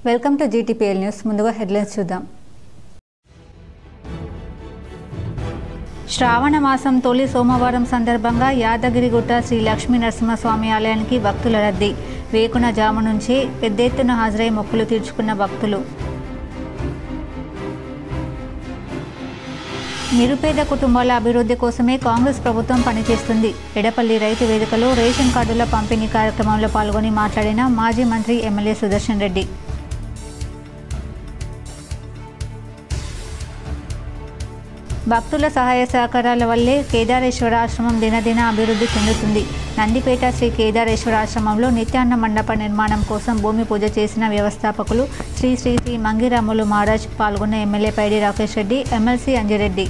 Welcome to GTPL news. ముందుగా headlines చూద్దాం. శ్రావణ మాసం తొలి సోమవారం సందర్భంగా యాదగిరిగుట్ట శ్రీ లక్ష్మీ నరసింహస్వామి ఆలయానికి భక్తుల రద్దీ. వేకున జాము నుంచి పెద్ద ఎత్తున హాజరై మొక్కులు తీర్చుకున్న భక్తులు. నిరుపేద కుటుంబాల అభివృద్ధి కోసమే కాంగ్రెస్ ప్రభుత్వం పనిచేస్తుంది. ఎడపల్లి రైతు వేదికలో రేషన్ కార్డుల పంపిణీ కార్యక్రమంలో పాల్గొని మాట్లాడిన మాజీ మంత్రి ఎమ్మెల్యే సుదర్శన్ రెడ్డి. భక్తుల సహాయ సహకారాల వల్లే కేదారేశ్వర ఆశ్రమం దినదిన అభివృద్ధి చెందుతుంది. నందిపేట శ్రీ కేదారేశ్వర ఆశ్రమంలో నిత్యాన్న మండప నిర్మాణం కోసం భూమి పూజ చేసిన వ్యవస్థాపకులు శ్రీ శ్రీ శ్రీ మంగిరాములు మహారాజ్. పాల్గొన్న ఎమ్మెల్యే పైడి రాకేష్ రెడ్డి, ఎమ్మెల్సీ అంజిరెడ్డి.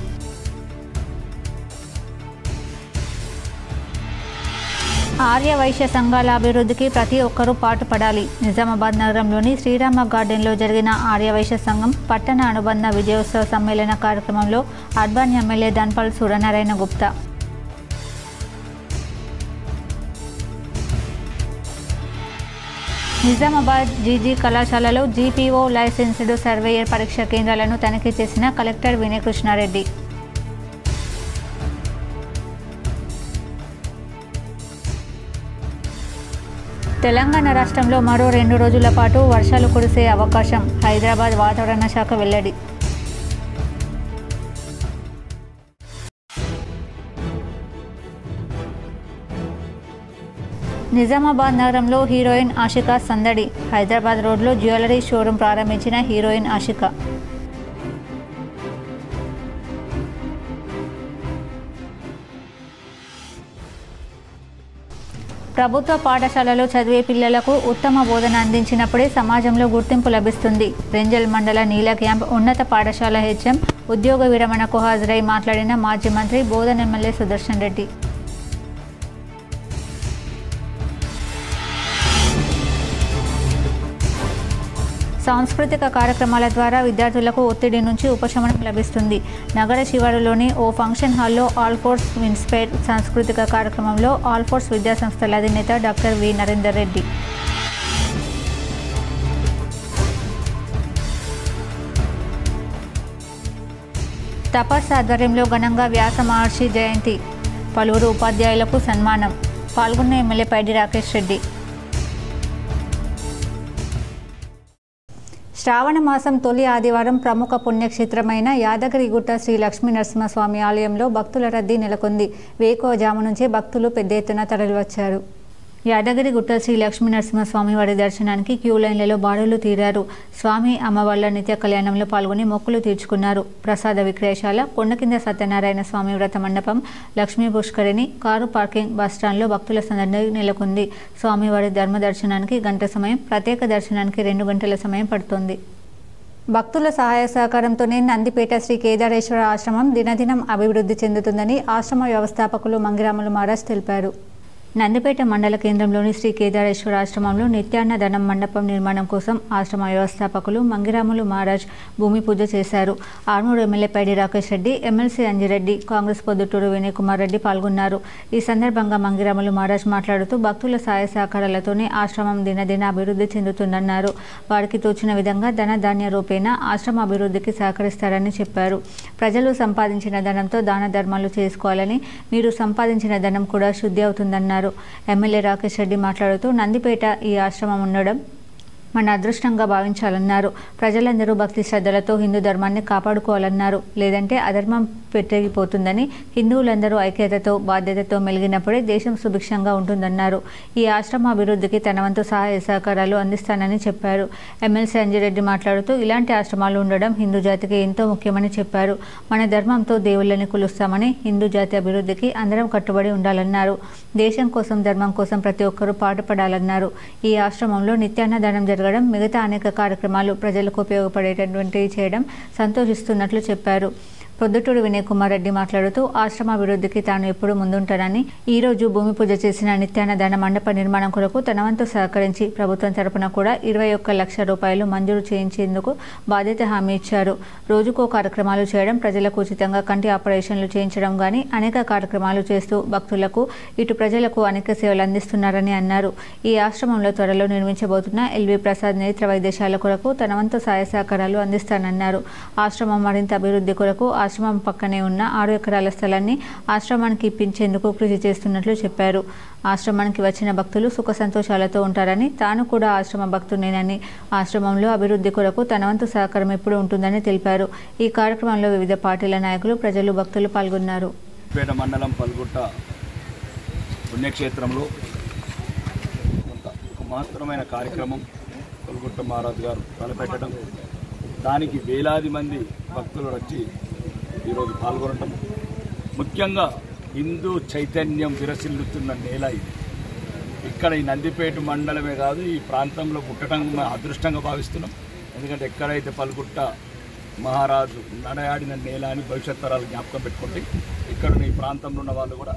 ఆర్య వైశ్య సంఘాల అభివృద్ధికి ప్రతి ఒక్కరూ పాటుపడాలి. నిజామాబాద్ నగరంలోని శ్రీరామ గార్డెన్లో జరిగిన ఆర్య వైశ్య సంఘం పట్టణ అనుబంధ విజయోత్సవ సమ్మేళన కార్యక్రమంలో urban MLA Dhanpal Suryanarayana Gupta. Nizamabad GG కళాశాలలో జీపీఓ లైసెన్స్డ్ సర్వేయర్ పరీక్ష కేంద్రాలను తనిఖీ చేసిన కలెక్టర్ వినయ్ కృష్ణారెడ్డి. తెలంగాణ రాష్ట్రంలో మరో 2 రోజుల పాటు వర్షాలు కురిసే అవకాశం. హైదరాబాద్ వాతావరణ శాఖ వెల్లడి. నిజామాబాద్ నగరంలో హీరోయిన్ ఆషికా సందడి. హైదరాబాద్ రోడ్లో జ్యువెలరీ షోరూం ప్రారంభించిన హీరోయిన్ ఆషికా. ప్రభుత్వ పాఠశాలలో చదివే పిల్లలకు ఉత్తమ బోధన అందించినప్పుడే సమాజంలో గుర్తింపు లభిస్తుంది. రెంజల్ మండల నీల క్యాంప్ ఉన్నత పాఠశాల హెచ్ఎం ఉద్యోగ విరమణకు హాజరై మాట్లాడిన మాజీ మంత్రి బోధన ఎమ్మెల్యే సుదర్శన్ రెడ్డి. సాంస్కృతిక కార్యక్రమాల ద్వారా విద్యార్థులకు ఒత్తిడి నుంచి ఉపశమనం లభిస్తుంది. నగర శివారులోని ఓ ఫంక్షన్ హాల్లో ఆల్ ఫోర్స్ ఇన్స్పైర్ సాంస్కృతిక కార్యక్రమంలో ఆల్ ఫోర్స్ విద్యాసంస్థల అధినేత డాక్టర్ వి నరేందర్ రెడ్డి. తపస్ ఆధ్వర్యంలో ఘనంగా వ్యాస మహర్షి జయంతి. పలువురు ఉపాధ్యాయులకు సన్మానం. పాల్గొన్న ఎమ్మెల్యే పైడి రాకేష్ రెడ్డి. శ్రావణ మాసం తొలి ఆదివారం ప్రముఖ పుణ్యక్షేత్రమైన యాదగిరిగుట్ట శ్రీ లక్ష్మీ నరసింహస్వామి ఆలయంలో భక్తుల రద్దీ నెలకొంది. వేకువజాము నుంచి భక్తులు పెద్ద ఎత్తున తరలివచ్చారు. యాదగిరిగుట్ట శ్రీ లక్ష్మీ నరసింహస్వామి వారి దర్శనానికి క్యూ లైన్లలో బారులు తీరారు. స్వామి అమ్మవార్ల నిత్య కళ్యాణంలో పాల్గొని మొక్కులు తీర్చుకున్నారు. ప్రసాద విక్రయశాల, కొండకింద సత్యనారాయణ స్వామి వ్రత మండపం, లక్ష్మీ పుష్కరిణి, కారు పార్కింగ్, బస్టాండ్లో భక్తుల సందడి నెలకొంది. స్వామివారి ధర్మ దర్శనానికి గంట సమయం, ప్రత్యేక దర్శనానికి 2 గంటల సమయం పడుతోంది. భక్తుల సహాయ సహకారంతోనే నందిపేట శ్రీ కేదారేశ్వర ఆశ్రమం దినదినం అభివృద్ధి చెందుతుందని ఆశ్రమ వ్యవస్థాపకులు మంగిరాములు మహారాజ్ తెలిపారు. నందిపేట మండల కేంద్రంలోని శ్రీ కేదారేశ్వర ఆశ్రమంలో నిత్యాన్న ధనం మండపం నిర్మాణం కోసం ఆశ్రమ వ్యవస్థాపకులు మంగిరాములు మహారాజ్ భూమి పూజ చేశారు. ఆర్మూరు ఎమ్మెల్యే పైడి రాకేష్ రెడ్డి, ఎమ్మెల్సీ అంజిరెడ్డి, కాంగ్రెస్ పొద్దుటూరు వినయ్ కుమార్ రెడ్డి పాల్గొన్నారు. ఈ సందర్భంగా మంగిరాములు మహారాజ్ మాట్లాడుతూ భక్తుల సహాయ సహకారాలతోనే ఆశ్రమం దినదిన అభివృద్ధి చెందుతుందన్నారు. వారికి తోచిన విధంగా ధన ధాన్య రూపేణ ఆశ్రమ అభివృద్ధికి సహకరిస్తారని చెప్పారు. ప్రజలు సంపాదించిన ధనంతో దాన ధర్మాలు చేసుకోవాలని, మీరు సంపాదించిన ధనం కూడా శుద్ధి అవుతుందన్నారు. ఎమ్మెల్యే రాకేష్ రెడ్డి మాట్లాడుతూ నందిపేట ఈ ఆశ్రమం ఉండడం మన అదృష్టంగా భావించాలన్నారు. ప్రజలందరూ భక్తి శ్రద్ధలతో హిందూ ధర్మాన్ని కాపాడుకోవాలన్నారు. లేదంటే అధర్మం పెరిగిపోతుందని, హిందువులందరూ ఐక్యతతో బాధ్యతతో మెలిగినప్పుడే దేశం సుభిక్షంగా ఉంటుందన్నారు. ఈ ఆశ్రమ అభివృద్ధికి తన వంతు సహాయ సహకారాలు అందిస్తానని చెప్పారు. ఎమ్మెల్సీ అంజిరెడ్డి మాట్లాడుతూ ఇలాంటి ఆశ్రమాలు ఉండడం హిందూ జాతికి ఎంతో ముఖ్యమని చెప్పారు. మన ధర్మంతో దేవుళ్ళని కొలుస్తామని, హిందూ జాతి అభివృద్ధికి అందరం కట్టుబడి ఉండాలన్నారు. దేశం కోసం, ధర్మం కోసం ప్రతి ఒక్కరూ పాటుపడాలన్నారు. ఈ ఆశ్రమంలో నిత్యాన్నదానం జరగడం, మిగతా అనేక కార్యక్రమాలు ప్రజలకు ఉపయోగపడేటటువంటివి చేయడం సంతోషిస్తున్నట్లు చెప్పారు. పొద్దుటూరు వినయ్ కుమార్ రెడ్డి మాట్లాడుతూ ఆశ్రమ అభివృద్ధికి తాను ఎప్పుడూ ముందుంటానని ఈ రోజు భూమి పూజ చేసిన నిత్యాన్నదాన మండప నిర్మాణం కొరకు తన వంతు సహకరించి ప్రభుత్వం తరపున కూడా 21 లక్షల రూపాయలు మంజూరు చేయించేందుకు బాధ్యత హామీ ఇచ్చారు. రోజుకో కార్యక్రమాలు చేయడం, ప్రజలకు ఉచితంగా కంటి ఆపరేషన్లు చేయించడం గానీ అనేక కార్యక్రమాలు చేస్తూ భక్తులకు ఇటు ప్రజలకు అనేక సేవలు అందిస్తున్నారని అన్నారు. ఈ ఆశ్రమంలో త్వరలో నిర్మించబోతున్న ఎల్వి ప్రసాద్ నేత్ర వైద్యశాల కొరకు తన వంతు సహాయ సహకారాలు అందిస్తానన్నారు. ఆశ్రమం మరింత అభివృద్ధి కొరకు ఆశ్రమం పక్కనే ఉన్న 6 ఎకరాల స్థలాన్ని ఆశ్రమానికి ఇప్పించేందుకు కృషి చేస్తున్నట్లు చెప్పారు. ఆశ్రమానికి వచ్చిన భక్తులు సుఖ సంతోషాలతో ఉంటారని, తాను కూడా ఆశ్రమ భక్తునేనని, ఆశ్రమంలో అభివృద్ధి కొరకు తన వంతు సహకారం ఎప్పుడు ఉంటుందని తెలిపారు. ఈ కార్యక్రమంలో వివిధ పార్టీల నాయకులు, ప్రజలు, భక్తులు పాల్గొన్నారు. పేట మండలం పల్గుట్ట పుణ్యక్షేత్రంలో ఒక మహత్తరమైన కార్యక్రమం పల్గుట్ట మహారాజు గారు తలపెట్టడం, దానికి వేలాది మంది భక్తులు వచ్చి ఈరోజు పాల్గొనడం, ముఖ్యంగా హిందూ చైతన్యం విరసిల్లుతున్న నేల ఇది. ఇక్కడ ఈ నందిపేట మండలమే కాదు, ఈ ప్రాంతంలో పుట్టడం అదృష్టంగా భావిస్తున్నాం. ఎందుకంటే ఎక్కడైతే పల్గుట్ట మహారాజు నడయాడిన నేల అని భవిష్యత్ తరాలు జ్ఞాపకం పెట్టుకుంటే, ఇక్కడ ఈ ప్రాంతంలో ఉన్న వాళ్ళు కూడా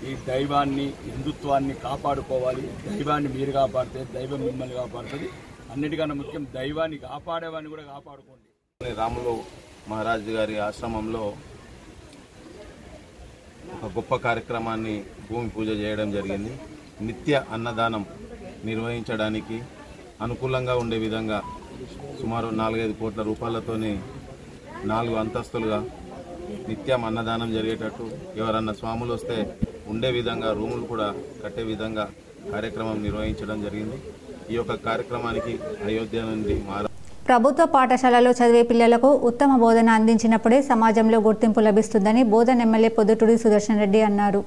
ఈ దైవాన్ని, హిందుత్వాన్ని కాపాడుకోవాలి. దైవాన్ని మీరు కాపాడితే దైవం మిమ్మల్ని కాపాడుతుంది. అన్నిటికన్నా ముఖ్యం దైవాన్ని కాపాడేవాన్ని కూడా కాపాడుకోండి. రాములు మహారాజు గారి ఆశ్రమంలో ఒక గొప్ప కార్యక్రమాన్ని భూమి పూజ చేయడం జరిగింది. నిత్య అన్నదానం నిర్వహించడానికి అనుకూలంగా ఉండే విధంగా సుమారు 4-5 కోట్ల రూపాయలతోని 4 అంతస్తులుగా నిత్యం అన్నదానం జరిగేటట్టు, ఎవరన్నా స్వాములు వస్తే ఉండే విధంగా రూములు కూడా కట్టే విధంగా కార్యక్రమం నిర్వహించడం జరిగింది. ఈ యొక్క కార్యక్రమానికి అయోధ్య నుండి ప్రభుత్వ పాఠశాలలో చదివే పిల్లలకు ఉత్తమ బోధన అందించినప్పుడే సమాజంలో గుర్తింపు లభిస్తుందని బోధన్ ఎమ్మెల్యే పొద్దుటూరి సుదర్శన్ రెడ్డి అన్నారు.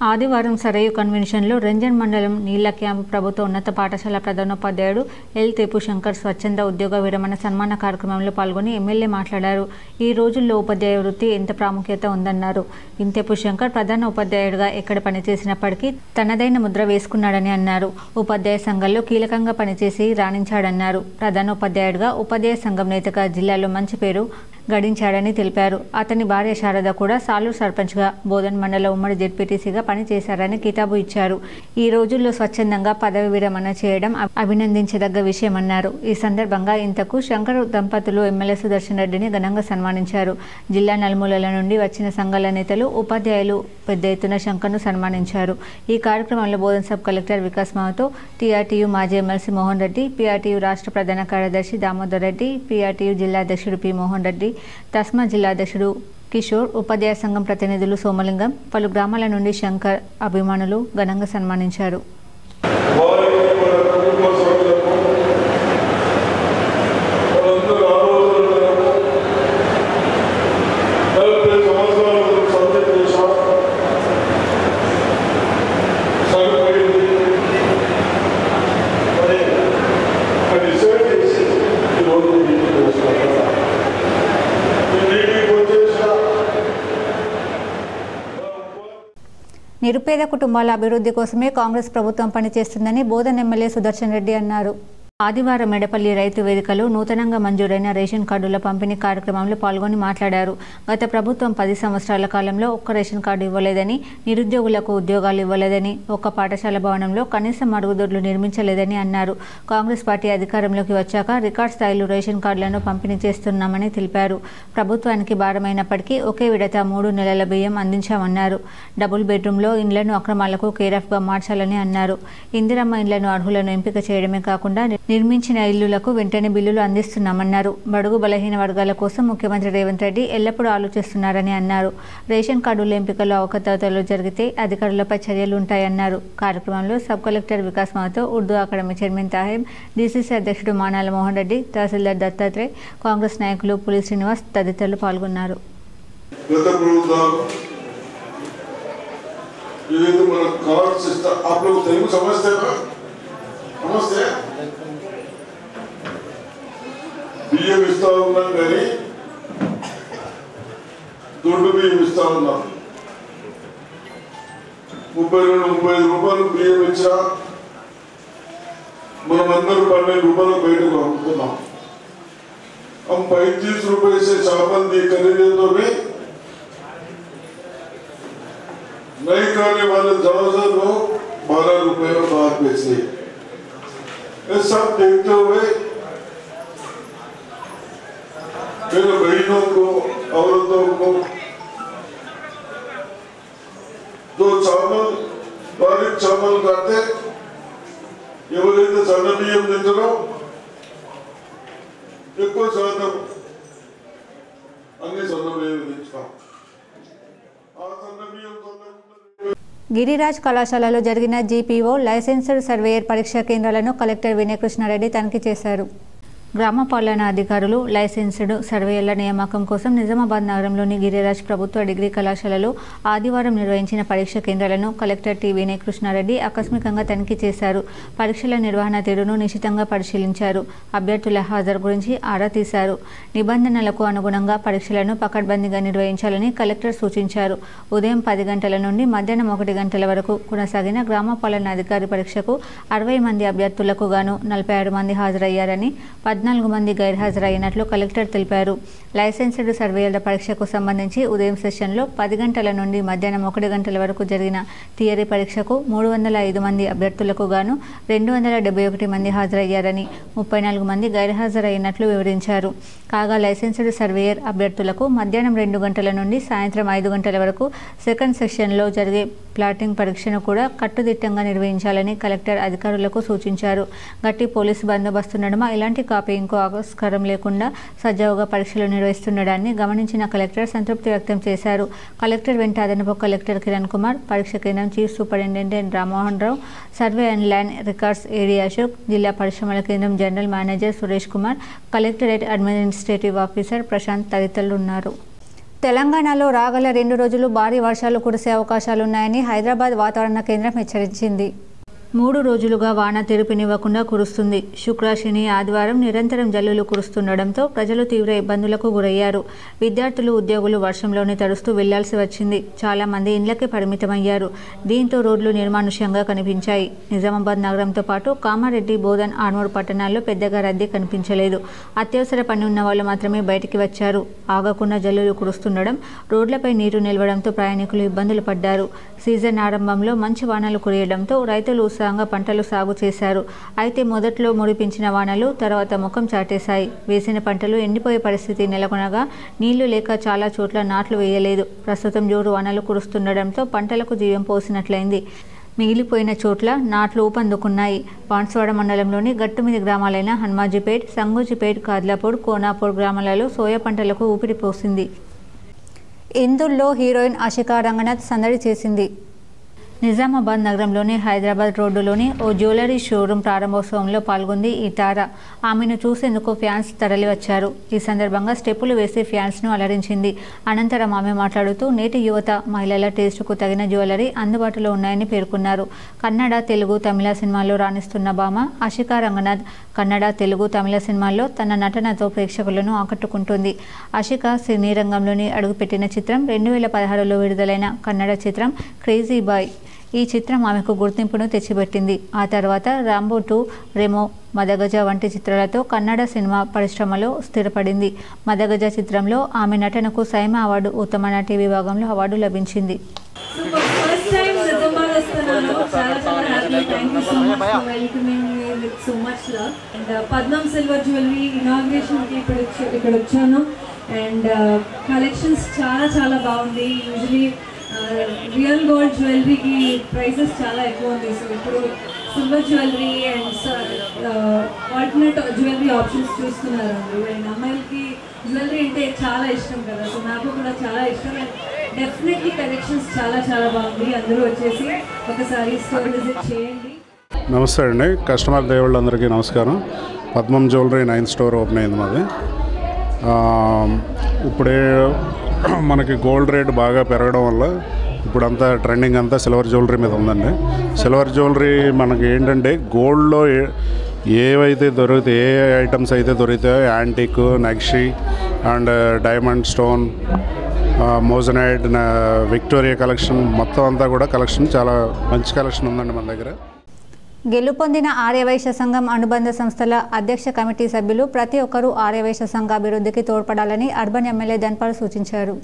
ఆదివారం సరయు కన్వెన్షన్లో రంజన్ మండలం నీళ్ల క్యాంపు ప్రభుత్వ ఉన్నత పాఠశాల ప్రధానోపాధ్యాయుడు ఎల్ తేపు శంకర్ స్వచ్ఛంద ఉద్యోగ విరమణ సన్మాన కార్యక్రమంలో పాల్గొని ఎమ్మెల్యే మాట్లాడారు. ఈ రోజుల్లో ఉపాధ్యాయ వృత్తి ఎంత ప్రాముఖ్యత ఉందన్నారు. ఇంతేపు శంకర్ ప్రధాన ఉపాధ్యాయుడిగా ఎక్కడ పనిచేసినప్పటికీ తనదైన ముద్ర వేసుకున్నాడని అన్నారు. ఉపాధ్యాయ సంఘంలో కీలకంగా పనిచేసి రాణించాడన్నారు. ప్రధానోపాధ్యాయుడిగా ఉపాధ్యాయ సంఘం నేతగా జిల్లాలో మంచి పేరు గడించాడని తెలిపారు. అతని భార్య శారద కూడా సాలూరు సర్పంచ్గా, బోధన్ మండల ఉమ్మడి జెడ్పీటీసీగా పనిచేశారని కితాబు ఇచ్చారు. ఈ రోజుల్లో స్వచ్ఛందంగా పదవి విరమణ చేయడం అభినందించదగ్గ విషయమన్నారు. ఈ సందర్భంగా ఇంతకు శంకర్ దంపతులు ఎమ్మెల్యే సుదర్శన్ రెడ్డిని ఘనంగా సన్మానించారు. జిల్లా నలుమూలల నుండి వచ్చిన సంఘాల నేతలు, ఉపాధ్యాయులు పెద్ద ఎత్తున శంకర్ను సన్మానించారు. ఈ కార్యక్రమంలో బోధన్ సబ్ కలెక్టర్ వికాస్ మాతో, టీఆర్టీయూ మాజీ ఎమ్మెల్సీ మోహన్ రెడ్డి, పీఆర్టీయూ రాష్ట్ర ప్రధాన కార్యదర్శి దామోదర్ రెడ్డి, పీఆర్టీయూ జిల్లా అధ్యక్షుడు పి మోహన్ రెడ్డి, తస్మా జిల్లా అధ్యక్షుడు కిషోర్, ఉపాధ్యాయ సంఘం ప్రతినిధులు సోమలింగం, పలు గ్రామాల నుండి శంకర్ అభిమానులు ఘనంగా సన్మానించారు. నిరుపేద కుటుంబాల అభివృద్ధి కోసమే కాంగ్రెస్ ప్రభుత్వం పనిచేస్తుందని బోధన్ ఎమ్మెల్యే సుదర్శన్ రెడ్డి అన్నారు. ఆదివారం మెడపల్లి రైతు వేదికలో నూతనంగా మంజూరైన రేషన్ కార్డుల పంపిణీ కార్యక్రమంలో పాల్గొని మాట్లాడారు. గత ప్రభుత్వం 10 సంవత్సరాల కాలంలో ఒక్క రేషన్ కార్డు ఇవ్వలేదని, నిరుద్యోగులకు ఉద్యోగాలు ఇవ్వలేదని, ఒక్క పాఠశాల భవనంలో కనీసం మరుగుదొడ్లు నిర్మించలేదని అన్నారు. కాంగ్రెస్ పార్టీ అధికారంలోకి వచ్చాక రికార్డ్ స్థాయిలో రేషన్ కార్డులను పంపిణీ చేస్తున్నామని తెలిపారు. ప్రభుత్వానికి భారమైనప్పటికీ ఒకే విడత 3 నెలల బియ్యం అందించామన్నారు. డబుల్ బెడ్రూమ్లో ఇండ్లను అక్రమాలకు కేరాఫ్గా మార్చాలని అన్నారు. ఇందిరమ్మ ఇండ్లను అర్హులను ఎంపిక చేయడమే కాకుండా నిర్మించిన ఇల్లులకు వెంటనే బిల్లులు అందిస్తున్నామన్నారు. బడుగు బలహీన వర్గాల కోసం ముఖ్యమంత్రి రేవంత్ రెడ్డి ఎల్లప్పుడూ ఆలోచిస్తున్నారని అన్నారు. రేషన్ కార్డుల ఎంపికలో అవకతవకలు జరిగితే అధికారులపై చర్యలు ఉంటాయన్నారు. కార్యక్రమంలో సబ్ కలెక్టర్ వికాస్ మాతో, ఉర్దూ అకాడమీ చైర్మన్ తాహెబ్, డీసీసీ అధ్యక్షుడు మానాల మోహన్ రెడ్డి, తహసీల్దార్ దత్తాత్రేయ, కాంగ్రెస్ నాయకులు పులి శ్రీనివాస్ తదితరులు పాల్గొన్నారు. బియ్యం ఇస్తా ఉన్నాం కానీ దొడ్డు బియ్యం ఇస్తా ఉన్నాం. 32-35 రూపాయలు బియ్యం ఇచ్చా మనమందరూ 12 రూపాయలు బయటకు అమ్ముతున్నాం. हम 35 रुपए से चावल दी खरीदे तो भी नहीं करने वाले ज्यादातर लोग 12 रुपए और 12 पैसे। ये सब देखते हुए मेरे बहनों को, औरतों को जो चावल बारीक चावल खाते ఎవరైతే సన్న బియ్యం తింటారో ఎక్కువ శాతం అన్ని సన్న బియ్యం తెచ్చుతాం. ఆ సన్న బియ్యంతో గిరిరాజ్ కళాశాలలో జరిగిన జీపీఓ లైసెన్స్డ్ సర్వేయర్ పరీక్షా కేంద్రాలను కలెక్టర్ వినయ్ కృష్ణారెడ్డి తనిఖీ చేశారు. గ్రామ పాలనా అధికారులు లైసెన్స్డ్ సర్వేయర్ల నియామకం కోసం నిజామాబాద్ నగరంలోని గిరిరాజ్ ప్రభుత్వ డిగ్రీ కళాశాలలో ఆదివారం నిర్వహించిన పరీక్ష కేంద్రాలను కలెక్టర్ టి వినయ్ కృష్ణారెడ్డి ఆకస్మికంగా తనిఖీ చేశారు. పరీక్షల నిర్వహణ తీరును నిశితంగా పరిశీలించారు. అభ్యర్థుల హాజరు గురించి ఆరా తీశారు. నిబంధనలకు అనుగుణంగా పరీక్షలను పకడ్బందీగా నిర్వహించాలని కలెక్టర్ సూచించారు. ఉదయం 10 గంటల నుండి మధ్యాహ్నం 1 గంటల వరకు కొనసాగిన గ్రామ పాలనా అధికారి పరీక్షకు 60 మంది అభ్యర్థులకు గాను 46 మంది హాజరయ్యారని 14 మంది గైర్హాజరైనట్లు కలెక్టర్ తెలిపారు. లైసెన్స్డ్ సర్వేయర్ల పరీక్షకు సంబంధించి ఉదయం సెషన్లో 10 గంటల నుండి మధ్యాహ్నం 1 గంటల వరకు జరిగిన థియరీ పరీక్షకు 305 మంది అభ్యర్థులకు గాను 271 మంది హాజరయ్యారని 34 మంది గైర్హాజరైనట్లు వివరించారు. కాగా లైసెన్స్డ్ సర్వేయర్ అభ్యర్థులకు మధ్యాహ్నం 2 గంటల నుండి సాయంత్రం 5 గంటల వరకు సెకండ్ సెషన్లో జరిగే ప్లాటింగ్ పరీక్షను కూడా కట్టుదిట్టంగా నిర్వహించాలని కలెక్టర్ అధికారులకు సూచించారు. గట్టి పోలీసు బందోబస్తు నడుమ ఇలాంటి కాపీయింగ్కు ఆస్కారం లేకుండా సజావుగా పరీక్షలు నిర్వహిస్తుండడాన్ని గమనించిన కలెక్టర్ సంతృప్తి వ్యక్తం చేశారు. కలెక్టర్ వెంట అదనపు కలెక్టర్ కిరణ్ కుమార్, పరీక్ష కేంద్రం chief superintendent Rammohan Rao, survey and land records AD Ashok, జిల్లా పరిశ్రమల కేంద్రం general manager Suresh Kumar, collectorate administrative officer Prashanth తదితరులు ఉన్నారు. తెలంగాణలో రాగల 2 రోజులు భారీ వర్షాలు కురిసే అవకాశాలున్నాయని హైదరాబాద్ వాతావరణ కేంద్రం హెచ్చరించింది. 3 రోజులుగా వాన తెరుపినివ్వకుండా కురుస్తుంది. శుక్ర, శని, ఆదివారం నిరంతరం జల్లులు కురుస్తుండడంతో ప్రజలు తీవ్ర ఇబ్బందులకు గురయ్యారు. విద్యార్థులు, ఉద్యోగులు వర్షంలోనే తడుస్తూ వెళ్లాల్సి వచ్చింది. చాలా మంది ఇండ్లకే పరిమితమయ్యారు. దీంతో రోడ్లు నిర్మానుష్యంగా కనిపించాయి. నిజామాబాద్ నగరంతో పాటు కామారెడ్డి, బోధన్, ఆర్మూర్ పట్టణాల్లో పెద్దగా రద్దీ కనిపించలేదు. అత్యవసర పని ఉన్న వాళ్ళు మాత్రమే బయటికి వచ్చారు. ఆగకుండా జల్లులు కురుస్తుండడం, రోడ్లపై నీరు నిలవడంతో ప్రయాణికులు ఇబ్బందులు పడ్డారు. సీజన్ ఆరంభంలో మంచి వానలు కురియడంతో రైతులు ఉత్సాహంగా పంటలు సాగు చేశారు. అయితే మొదట్లో మురిపించిన వానలు తర్వాత ముఖం చాటేశాయి. వేసిన పంటలు ఎండిపోయే పరిస్థితి నెలకొనగా నీళ్లు లేక చాలా చోట్ల నాట్లు వేయలేదు. ప్రస్తుతం జోరు వానలు కురుస్తుండడంతో పంటలకు జీవం పోసినట్లయింది. మిగిలిపోయిన చోట్ల నాట్లు ఊపందుకున్నాయి. బాన్స్వాడ మండలంలోని గట్టుమిది గ్రామాలైన హన్మాజీపేట్, సంగూజిపేట్, కాద్లాపూర్, కోనాపూర్ గ్రామాలలో సోయా పంటలకు ఊపిరి పోసింది. ఇందులో హీరోయిన్ ఆషికా రంగనాథ్ సందడి చేసింది. నిజామాబాద్ నగరంలోని హైదరాబాద్ రోడ్డులోని ఓ జ్యువెలరీ షోరూం ప్రారంభోత్సవంలో పాల్గొంది ఈ తార. ఆమెను చూసేందుకు ఫ్యాన్స్ తరలివచ్చారు. ఈ సందర్భంగా స్టెప్పులు వేసి ఫ్యాన్స్ను అలరించింది. అనంతరం ఆమె మాట్లాడుతూ నేటి యువత, మహిళల టేస్టుకు తగిన జ్యువెలరీ అందుబాటులో ఉన్నాయని పేర్కొన్నారు. కన్నడ, తెలుగు, తమిళ సినిమాల్లో రాణిస్తున్న భామ ఆషికా రంగనాథ్ కన్నడ, తెలుగు, తమిళ సినిమాల్లో తన నటనతో ప్రేక్షకులను ఆకట్టుకుంటుంది. ఆషికా సినీ రంగంలోని అడుగుపెట్టిన చిత్రం 2016లో విడుదలైన కన్నడ చిత్రం క్రేజీ బాయ్. ఈ చిత్రం ఆమెకు గుర్తింపును తెచ్చిపెట్టింది. ఆ తర్వాత రాంబో 2, రెమో, మదగజ వంటి చిత్రాలతో కన్నడ సినిమా పరిశ్రమలో స్థిరపడింది. మదగజ చిత్రంలో ఆమె నటనకు సైమా అవార్డు ఉత్తమ నటి విభాగంలో అవార్డు లభించింది. పద్మం సిల్వర్ జ్యువెలరీ ఇనాగ్రేషన్ కి ఇక్కడ వచ్చాను. అండ్ కలెక్షన్స్ చాలా బాగుంది. యూజువలీ రియల్ గోల్డ్ జ్యువెలరీకి ప్రైసెస్ చాలా ఎక్కువ ఉంది. సో ఇప్పుడు silver jewellery and alternate jewellery options చూస్తున్నారు అందరూ. అండ్ అమ్మాయిలకి జ్యువెలరీ అంటే చాలా ఇష్టం కదా, సో నాకు కూడా చాలా ఇష్టం. అండ్ డెఫినెట్లీ కలెక్షన్స్ చాలా బాగుంది. అందరూ వచ్చేసి ఒకసారి స్టోర్ విజిట్ చేయండి. నమస్తే అండి, కస్టమర్ దేవుళ్ళందరికీ నమస్కారం. పద్మం జ్యువెలరీ 9th స్టోర్ ఓపెన్ అయింది మాది. ఇప్పుడే మనకి గోల్డ్ రేట్ బాగా పెరగడం వల్ల ఇప్పుడంతా ట్రెండింగ్ అంతా సిల్వర్ జ్యువెలరీ మీద ఉందండి. సిల్వర్ జ్యువెలరీ మనకి ఏంటంటే గోల్డ్లో ఏవైతే దొరుకుతాయి, ఏ ఐటమ్స్ అయితే దొరుకుతాయో antique, nakshi and diamond stone, moissanite, Victoria collection మొత్తం అంతా కూడా కలెక్షన్ చాలా మంచి కలెక్షన్ ఉందండి మన దగ్గర. గెలుపొందిన ఆర్యవైశ్య సంఘం అనుబంధ సంస్థల అధ్యక్ష కమిటీ సభ్యులు ప్రతి ఒక్కరూ ఆర్యవైశ్య సంఘ అభివృద్ధికి తోడ్పడాలని అర్బన్ ఎమ్మెల్యే ధన్పాల్ సూచించారు.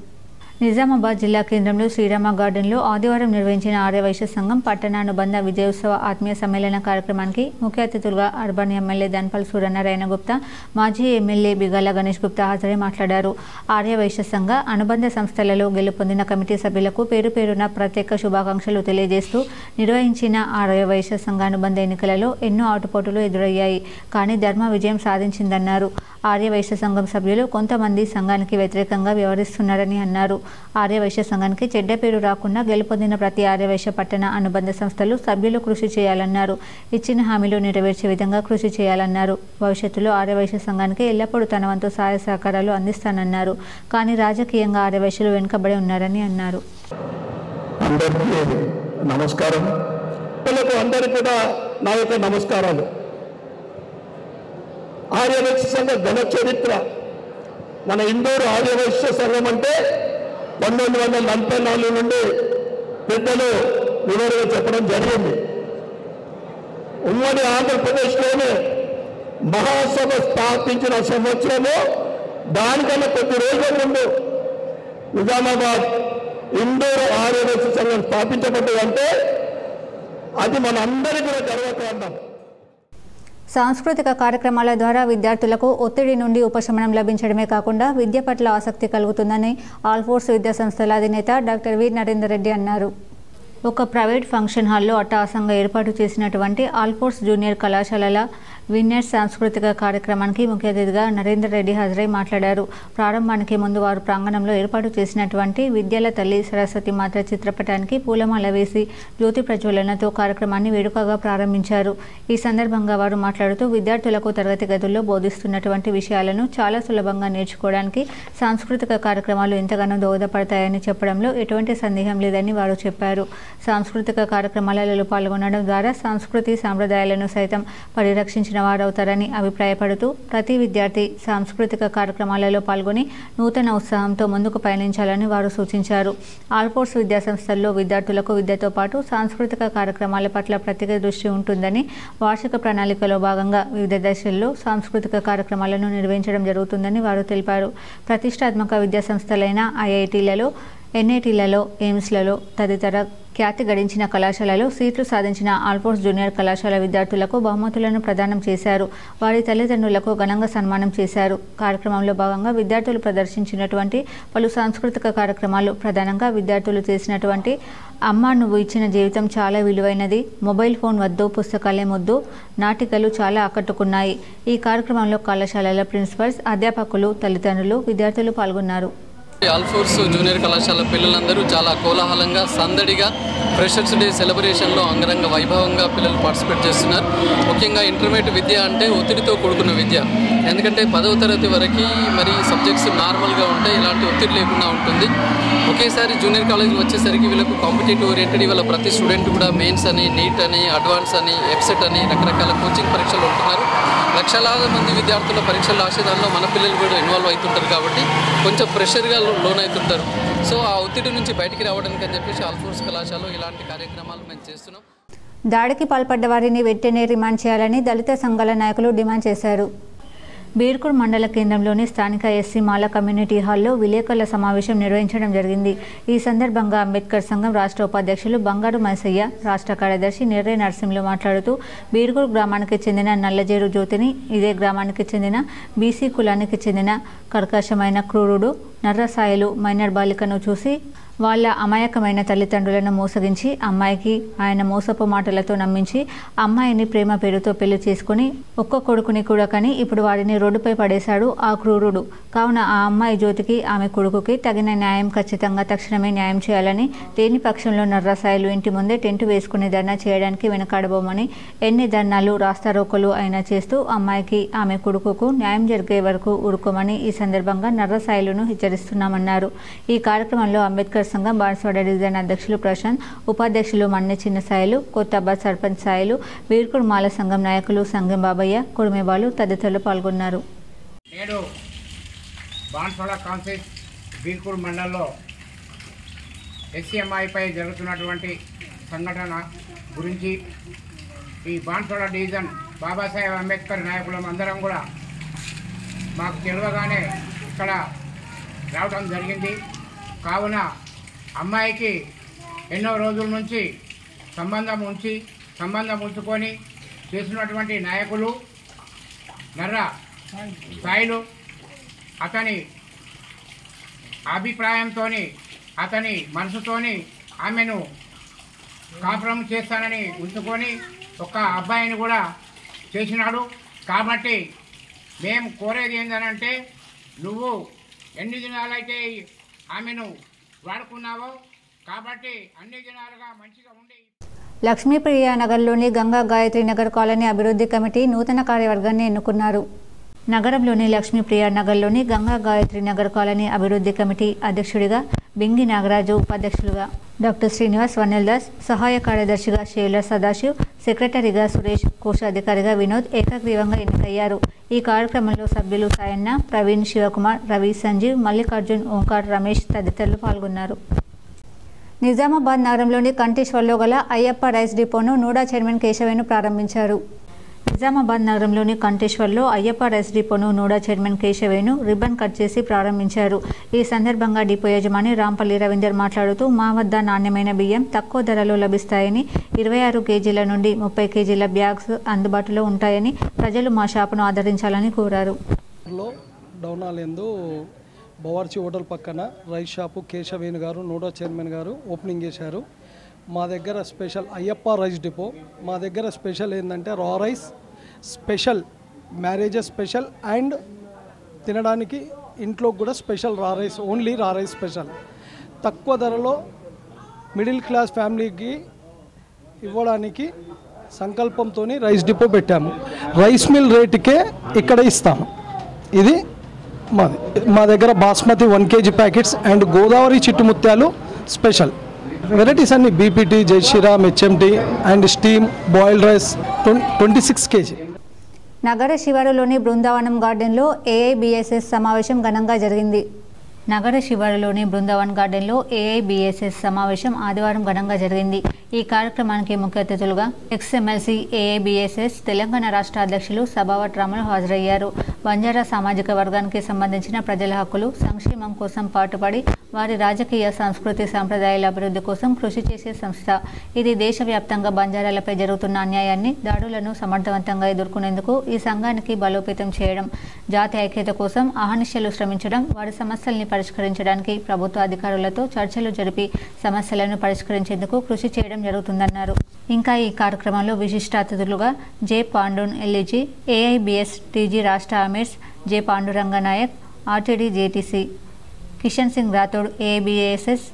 నిజామాబాద్ జిల్లా కేంద్రంలో శ్రీరామ గార్డెన్లో ఆదివారం నిర్వహించిన ఆర్యవైశ్య సంఘం పట్టణానుబంధ విజయోత్సవ ఆత్మీయ సమ్మేళన కార్యక్రమానికి ముఖ్య అతిథులుగా అర్బన్ ఎమ్మెల్యే ధన్పాల్ సూర్యనారాయణ గుప్తా, మాజీ ఎమ్మెల్యే బిగాల గణేష్ గుప్తా హాజరై మాట్లాడారు. ఆర్యవైశ్య సంఘ అనుబంధ సంస్థలలో గెలుపొందిన కమిటీ సభ్యులకు పేరు పేరున ప్రత్యేక శుభాకాంక్షలు తెలియజేస్తూ నిర్వహించిన ఆర్యవైశ్య సంఘ అనుబంధ ఎన్నికలలో ఎన్నో ఆటుపోటులు ఎదురయ్యాయి, కానీ ధర్మ విజయం సాధించిందన్నారు. ఆర్యవైశ్య సంఘం సభ్యులు కొంతమంది సంఘానికి వ్యతిరేకంగా వ్యవహరిస్తున్నారని అన్నారు. ఆర్యవైశ్య సంఘానికి చెడ్డ పేరు రాకుండా గెలుపొందిన ప్రతి ఆర్యవైశ్య పట్టణ అనుబంధ సంస్థలు సభ్యులు కృషి చేయాలన్నారు. ఇచ్చిన హామీలు నెరవేర్చే విధంగా కృషి చేయాలన్నారు. భవిష్యత్తులో ఆర్యవైశ్య సంఘానికి ఎల్లప్పుడూ తన వంతు సహాయ సహకారాలు అందిస్తానన్నారు. కానీ రాజకీయంగా ఆర్యవైశ్యులు వెనుకబడి ఉన్నారని అన్నారు. నమస్కారం. అందరికీ కూడా నా యొక్క నమస్కారాలు. ఆర్యవైశ్య సంఘ ఘన చరిత్ర, మన ఇందూరు ఆర్యవైశ్య సంఘం అంటే 1944 నుండి పెద్దలు వివరంగా చెప్పడం జరిగింది. ఉమ్మడి ఆంధ్రప్రదేశ్లోనే మహాసభ స్థాపించిన సంవత్సరము, దానికన్నా కొద్ది రోజుల ముందు నిజామాబాద్ ఇందూరు ఆర్యవైశ్య సంఘం స్థాపించబడ్డదంటే అది మన అందరికీ కూడా గర్వకారణం. సాంస్కృతిక కార్యక్రమాల ద్వారా విద్యార్థులకు ఒత్తిడి నుండి ఉపశమనం లభించడమే కాకుండా విద్య పట్ల ఆసక్తి కలుగుతుందని ఆల్ఫోర్స్ విద్యా సంస్థల అధినేత డాక్టర్ వి నరేందర్ రెడ్డి అన్నారు. ఒక ప్రైవేట్ ఫంక్షన్ హాల్లో అట్టహాసంగా ఏర్పాటు చేసినటువంటి ఆల్ఫోర్స్ జూనియర్ కళాశాలల విన్నర్స్ సాంస్కృతిక కార్యక్రమానికి ముఖ్య అతిథిగా నరేందర్ రెడ్డి హాజరై మాట్లాడారు. ప్రారంభానికి ముందు వారు ప్రాంగణంలో ఏర్పాటు చేసినటువంటి విద్యల తల్లి సరస్వతి మాత చిత్రపటానికి పూలమాల వేసి జ్యోతి ప్రజ్వలనతో కార్యక్రమాన్ని వేడుకగా ప్రారంభించారు. ఈ సందర్భంగా వారు మాట్లాడుతూ విద్యార్థులకు తరగతి గదుల్లో బోధిస్తున్నటువంటి విషయాలను చాలా సులభంగా నేర్చుకోవడానికి సాంస్కృతిక కార్యక్రమాలు ఎంతగానో దోహదపడతాయని చెప్పడంలో ఎటువంటి సందేహం లేదని వారు చెప్పారు. సాంస్కృతిక కార్యక్రమాలలో పాల్గొనడం ద్వారా సంస్కృతి సాంప్రదాయాలను సైతం పరిరక్షించిన వారవుతారని అభిప్రాయపడుతూ ప్రతి విద్యార్థి సాంస్కృతిక కార్యక్రమాలలో పాల్గొని నూతన ఉత్సాహంతో ముందుకు పయనించాలని వారు సూచించారు. ఆల్ఫోర్స్ విద్యా సంస్థల్లో విద్యార్థులకు విద్యతో పాటు సాంస్కృతిక కార్యక్రమాల పట్ల ప్రత్యేక దృష్టి ఉంటుందని, వార్షిక ప్రణాళికలో భాగంగా వివిధ దశల్లో సాంస్కృతిక కార్యక్రమాలను నిర్వహించడం జరుగుతుందని వారు తెలిపారు. ప్రతిష్టాత్మక విద్యా సంస్థలైన ఐఐటీలలో, ఎన్ఐటీలలో, ఎయిమ్స్లలో తదితర ఖ్యాతి గడించిన కళాశాలలో సీట్లు సాధించిన ఆల్ఫోర్స్ జూనియర్ కళాశాల విద్యార్థులకు బహుమతులను ప్రదానం చేశారు. వారి తల్లిదండ్రులకు ఘనంగా సన్మానం చేశారు. కార్యక్రమంలో భాగంగా విద్యార్థులు ప్రదర్శించినటువంటి పలు సాంస్కృతిక కార్యక్రమాలు, ప్రధానంగా విద్యార్థులు చేసినటువంటి అమ్మ నువ్వు ఇచ్చిన జీవితం చాలా విలువైనది, మొబైల్ ఫోన్ వద్దు, పుస్తకాలే ముద్దు నాటికలు చాలా ఆకట్టుకున్నాయి. ఈ కార్యక్రమంలో కళాశాలల ప్రిన్సిపల్స్, అధ్యాపకులు, తల్లిదండ్రులు, విద్యార్థులు పాల్గొన్నారు. ఆల్ఫోర్స్ జూనియర్ కళాశాల పిల్లలందరూ చాలా కోలాహలంగా, సందడిగా ఫ్రెషర్స్ డే సెలబ్రేషన్లో అంగరంగ వైభవంగా పిల్లలు పార్టిసిపేట్ చేస్తున్నారు. ముఖ్యంగా ఇంటర్మీడియట్ విద్య అంటే ఒత్తిడితో కూడుకున్న విద్య. ఎందుకంటే 10వ తరగతి వరకు మరి సబ్జెక్ట్స్ నార్మల్గా ఉంటాయి, ఇలాంటి ఒత్తిడి లేకుండా ఉంటుంది. ఒకేసారి జూనియర్ కాలేజీకి వచ్చేసరికి వీళ్ళకు కాంపిటేటివ్ ఓరియంటెడ్, ఇవాళ ప్రతి స్టూడెంట్ కూడా మెయిన్స్ అని, నీట్ అని, అడ్వాన్స్ అని, ఎఫ్సెట్ అని రకరకాల కోచింగ్ పరీక్షలు ఉంటున్నారు. లక్షలాది మంది విద్యార్థుల పరీక్షలు రాసేదానిలో మన పిల్లలు కూడా ఇన్వాల్వ్ అవుతుంటారు కాబట్టి కొంచెం ప్రెషర్గా లోన్ అవుతుంటారు. సో ఆ ఒత్తిడి నుంచి బయటికి రావడానికి అని చెప్పేసి ఆల్ఫోర్స్ కళాశాలలో ఇలాంటి కార్యక్రమాలు మేము చేస్తున్నాం. దాడికి పాల్పడ్డ వారిని వెంటనే రిమాండ్ చేయాలని దళిత సంఘాల నాయకులు డిమాండ్ చేశారు. బీర్కూర్ మండల కేంద్రంలోని స్థానిక ఎస్సీ మాల కమ్యూనిటీ హాల్లో విలేకరుల సమావేశం నిర్వహించడం జరిగింది. ఈ సందర్భంగా అంబేద్కర్ సంఘం రాష్ట్ర ఉపాధ్యక్షులు బంగారు మైసయ్య, రాష్ట్ర కార్యదర్శి నెర్రే నరసింహులు మాట్లాడుతూ బీర్కూర్ గ్రామానికి చెందిన నల్లజేరు జ్యోతిని ఇదే గ్రామానికి చెందిన బీసీ కులానికి చెందిన కర్కశమైన క్రూరుడు నర్రసాయలు మైనర్ బాలికను చూసి వాళ్ళ అమాయకమైన తల్లిదండ్రులను మోసగించి అమ్మాయికి ఆయన మోసపు మాటలతో నమ్మించి అమ్మాయిని ప్రేమ పేరుతో పెళ్లి చేసుకుని ఒక్క కొడుకుని కూడా కని ఇప్పుడు వారిని రోడ్డుపై పడేశాడు ఆ క్రూరుడు. కావున ఆ అమ్మాయి జ్యోతికి, ఆమె కొడుకుకి తగిన న్యాయం ఖచ్చితంగా తక్షణమే న్యాయం చేయాలని, లేని పక్షంలో నర్రసాయలు ఇంటి ముందే టెంటు వేసుకుని ధర్నా చేయడానికి వెనకాడబోమని, ఎన్ని ధర్నాలు రాస్తారోకలు అయినా చేస్తూ అమ్మాయికి, ఆమె కొడుకుకు న్యాయం జరిగే వరకు ఊరుకోమని ఈ సందర్భంగా నర్రసాయలను హెచ్చరిస్తున్నామన్నారు. ఈ కార్యక్రమంలో అంబేద్కర్ సంఘం బాన్స్వాడ డివిజన్ అధ్యక్షులు ప్రశాంత్, ఉపాధ్యక్షులు మన్నె చిన్న సాయిలు, కొత్తబాద్ సర్పంచ్ సాయిలు, బీర్కూర్ మాల సంఘం నాయకులు సంగం బాబయ్య, కుడుమేబాలు తదితరులు పాల్గొన్నారు. నేడు బాన్స్వాడ కౌన్సిల్ బీర్కూర్ మండలంలో ఎస్సీఎంఐపై జరుగుతున్నటువంటి సంఘటన గురించి ఈ బాన్స్వాడ డివిజన్ బాబాసాహెబ్ అంబేద్కర్ నాయకులం అందరం కూడా మాకు తెలియగానే ఇక్కడ రావడం జరిగింది. కావున అమ్మాయికి ఎన్నో రోజుల నుంచి సంబంధం ఉంచుకొని చేసినటువంటి నాయకులు నర్ర సాయిలు అతని అభిప్రాయంతో అతని మనసుతోని ఆమెను కాపురం చేస్తానని ఉంచుకొని ఒక అబ్బాయిని కూడా చేసినాడు. కాబట్టి మేము కోరేది ఏంటంటే నువ్వు ఎన్ని దినాలైతే ఆమెను వాడుకున్నావో కాబట్టి అన్ని దినాలుగా మంచిగా ఉండి. లక్ష్మీప్రియ నగర్లోని గంగా గాయత్రి నగర్ కాలనీ అభివృద్ధి కమిటీ నూతన కార్యవర్గాన్ని ఎన్నుకున్నారు. నగరంలోని లక్ష్మీప్రియ నగర్లోని గంగా గాయత్రి నగర్ కాలనీ అభివృద్ధి కమిటీ అధ్యక్షుడిగా బింగి నాగరాజు, ఉపాధ్యక్షులుగా డాక్టర్ శ్రీనివాస్ వన్నెల్దాస్, సహాయ కార్యదర్శిగా షేలర్ సదాశివ్, సెక్రటరీగా సురేష్, కోశాధికారిగా వినోద్ ఏకగ్రీవంగా ఎన్నికయ్యారు. ఈ కార్యక్రమంలో సభ్యులు సాయన్న, ప్రవీణ్, శివకుమార్, రవి, సంజీవ్, మల్లికార్జున్, ఓంకార్, రమేష్ తదితరులు పాల్గొన్నారు. నిజామాబాద్ నగరంలోని కంటేశ్వర్లో గల అయ్యప్ప రైస్ డిపోను నూడా చైర్మన్ కేశవేను ప్రారంభించారు. నిజామాబాద్ నగరంలోని కంటేశ్వర్లో అయ్యప్ప రైస్ డిపోను నూడా చైర్మన్ కేశవేను రిబ్బన్ కట్ చేసి ప్రారంభించారు. ఈ సందర్భంగా డిపో యజమాని రాంపల్లి రవీందర్ మాట్లాడుతూ మా వద్ద నాణ్యమైన బియ్యం తక్కువ ధరలో లభిస్తాయని, 26 కేజీల నుండి 30 కేజీల బ్యాగ్స్ అందుబాటులో ఉంటాయని, ప్రజలు మా షాపును ఆదరించాలని కోరారు. బవార్చి హోటల్ పక్కన రైస్ షాపు కేశవేణి గారు నూడా చైర్మన్ గారు ఓపెనింగ్ చేశారు. మా దగ్గర స్పెషల్ అయ్యప్ప రైస్ డిపో. మా దగ్గర స్పెషల్ ఏంటంటే raw rice special, marriages special and తినడానికి ఇంట్లో కూడా special raw rice, only raw rice special. తక్కువ ధరలో మిడిల్ క్లాస్ ఫ్యామిలీకి ఇవ్వడానికి సంకల్పంతో రైస్ డిపో పెట్టాము. రైస్ మిల్ రేటుకే ఇక్కడ ఇస్తాము. ఇది మా దగ్గర basmati 1 kg packets and Godavari చిట్టుముత్యాలు స్పెషల్ వెరైటీస్ అన్ని BPT, Jai Shri Ram, HMT and steam boiled rice 26 kg. నగర శివారులోని బృందావనం గార్డెన్లో ఏఐబిఎస్ఎస్ సమావేశం ఘనంగా జరిగింది. నగర శివారులోని బృందావన్ గార్డెన్లో ఏఐబిఎస్ఎస్ సమావేశం ఆదివారం ఘనంగా జరిగింది. ఈ కార్యక్రమానికి ముఖ్య అతిథులుగా ఎక్స్ఎంఎల్సీ ఏఐబిఎస్ఎస్ తెలంగాణ రాష్ట్ర అధ్యక్షులు సభావట్ రాములు హాజరయ్యారు. బంజారా సామాజిక వర్గానికి సంబంధించిన ప్రజల హక్కులు, సంక్షేమం కోసం పాటుపడి వారి రాజకీయ, సంస్కృతి, సాంప్రదాయాల అభివృద్ధి కోసం కృషి చేసే సంస్థ. ఇది దేశవ్యాప్తంగా బంజారాలపై జరుగుతున్న అన్యాయాన్ని, దాడులను సమర్థవంతంగా ఎదుర్కొనేందుకు ఈ సంఘానికి బలోపేతం చేయడం, జాతి ఐక్యత కోసం అహర్నిశలు శ్రమించడం, వారి సమస్యల్ని పరిష్కరించడానికి ప్రభుత్వ అధికారులతో చర్చలు జరిపి సమస్యలను పరిష్కరించేందుకు కృషి చేయడం జరుగుతుందన్నారు. ఇంకా ఈ కార్యక్రమంలో విశిష్ట అతిథులుగా జె పాండూన్ ఎల్ఈజీ, ఏఐబిఎస్ టీజీ రాష్ట్ర అమీర్స్ J Panduranga Nayak, RTD JTC Kishan Singh Rathod, AIBSS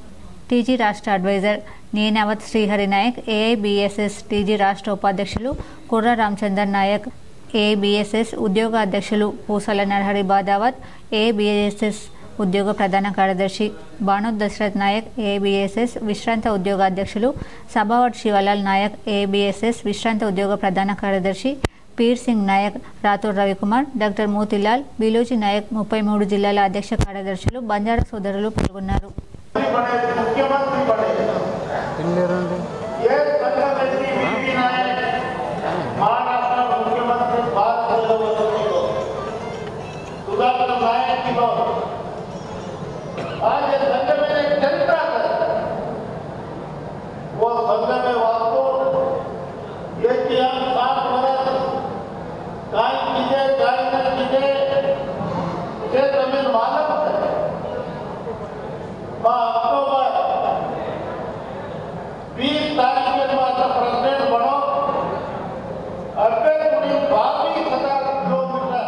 TG రాష్ట్ర adviser Nenavath Srihari Nayak, AIBSS TG రాష్ట్ర ఉపాధ్యక్షులు కుర్ర రామచందర్ నాయక్, ఏఐబిఎస్ఎస్ ఉద్యోగ అధ్యక్షులు పూసల నరహరి బాదావత్, ఏఐబిఎస్ఎస్ ఉద్యోగ ప్రధాన కార్యదర్శి బానోద్ దశరథ్ నాయక్, ఏఐబిఎస్ఎస్ విశ్రాంత ఉద్యోగ అధ్యక్షులు సభావట్ శివలాల్ నాయక్, ఏఐబిఎస్ఎస్ విశ్రాంత ఉద్యోగ ప్రధాన కార్యదర్శి పీర్ సింగ్ నాయక్, రాథోడ్ రవికుమార్, డాక్టర్ మోతిలాల్, బిలోజీ నాయక్, 33 జిల్లాల అధ్యక్ష కార్యదర్శులు, బంజారా సోదరులు పాల్గొన్నారు. आज ये संघ में एक चरित्र है, वो संघ में वास्तव ये कि हम 7 वर्ष काय कीजिए काय न कीजिए ये जमीन मालूम है. अक्टूबर 20 तारीख के बाद प्रेसिडेंट बनो, 22,000 किलोमीटर.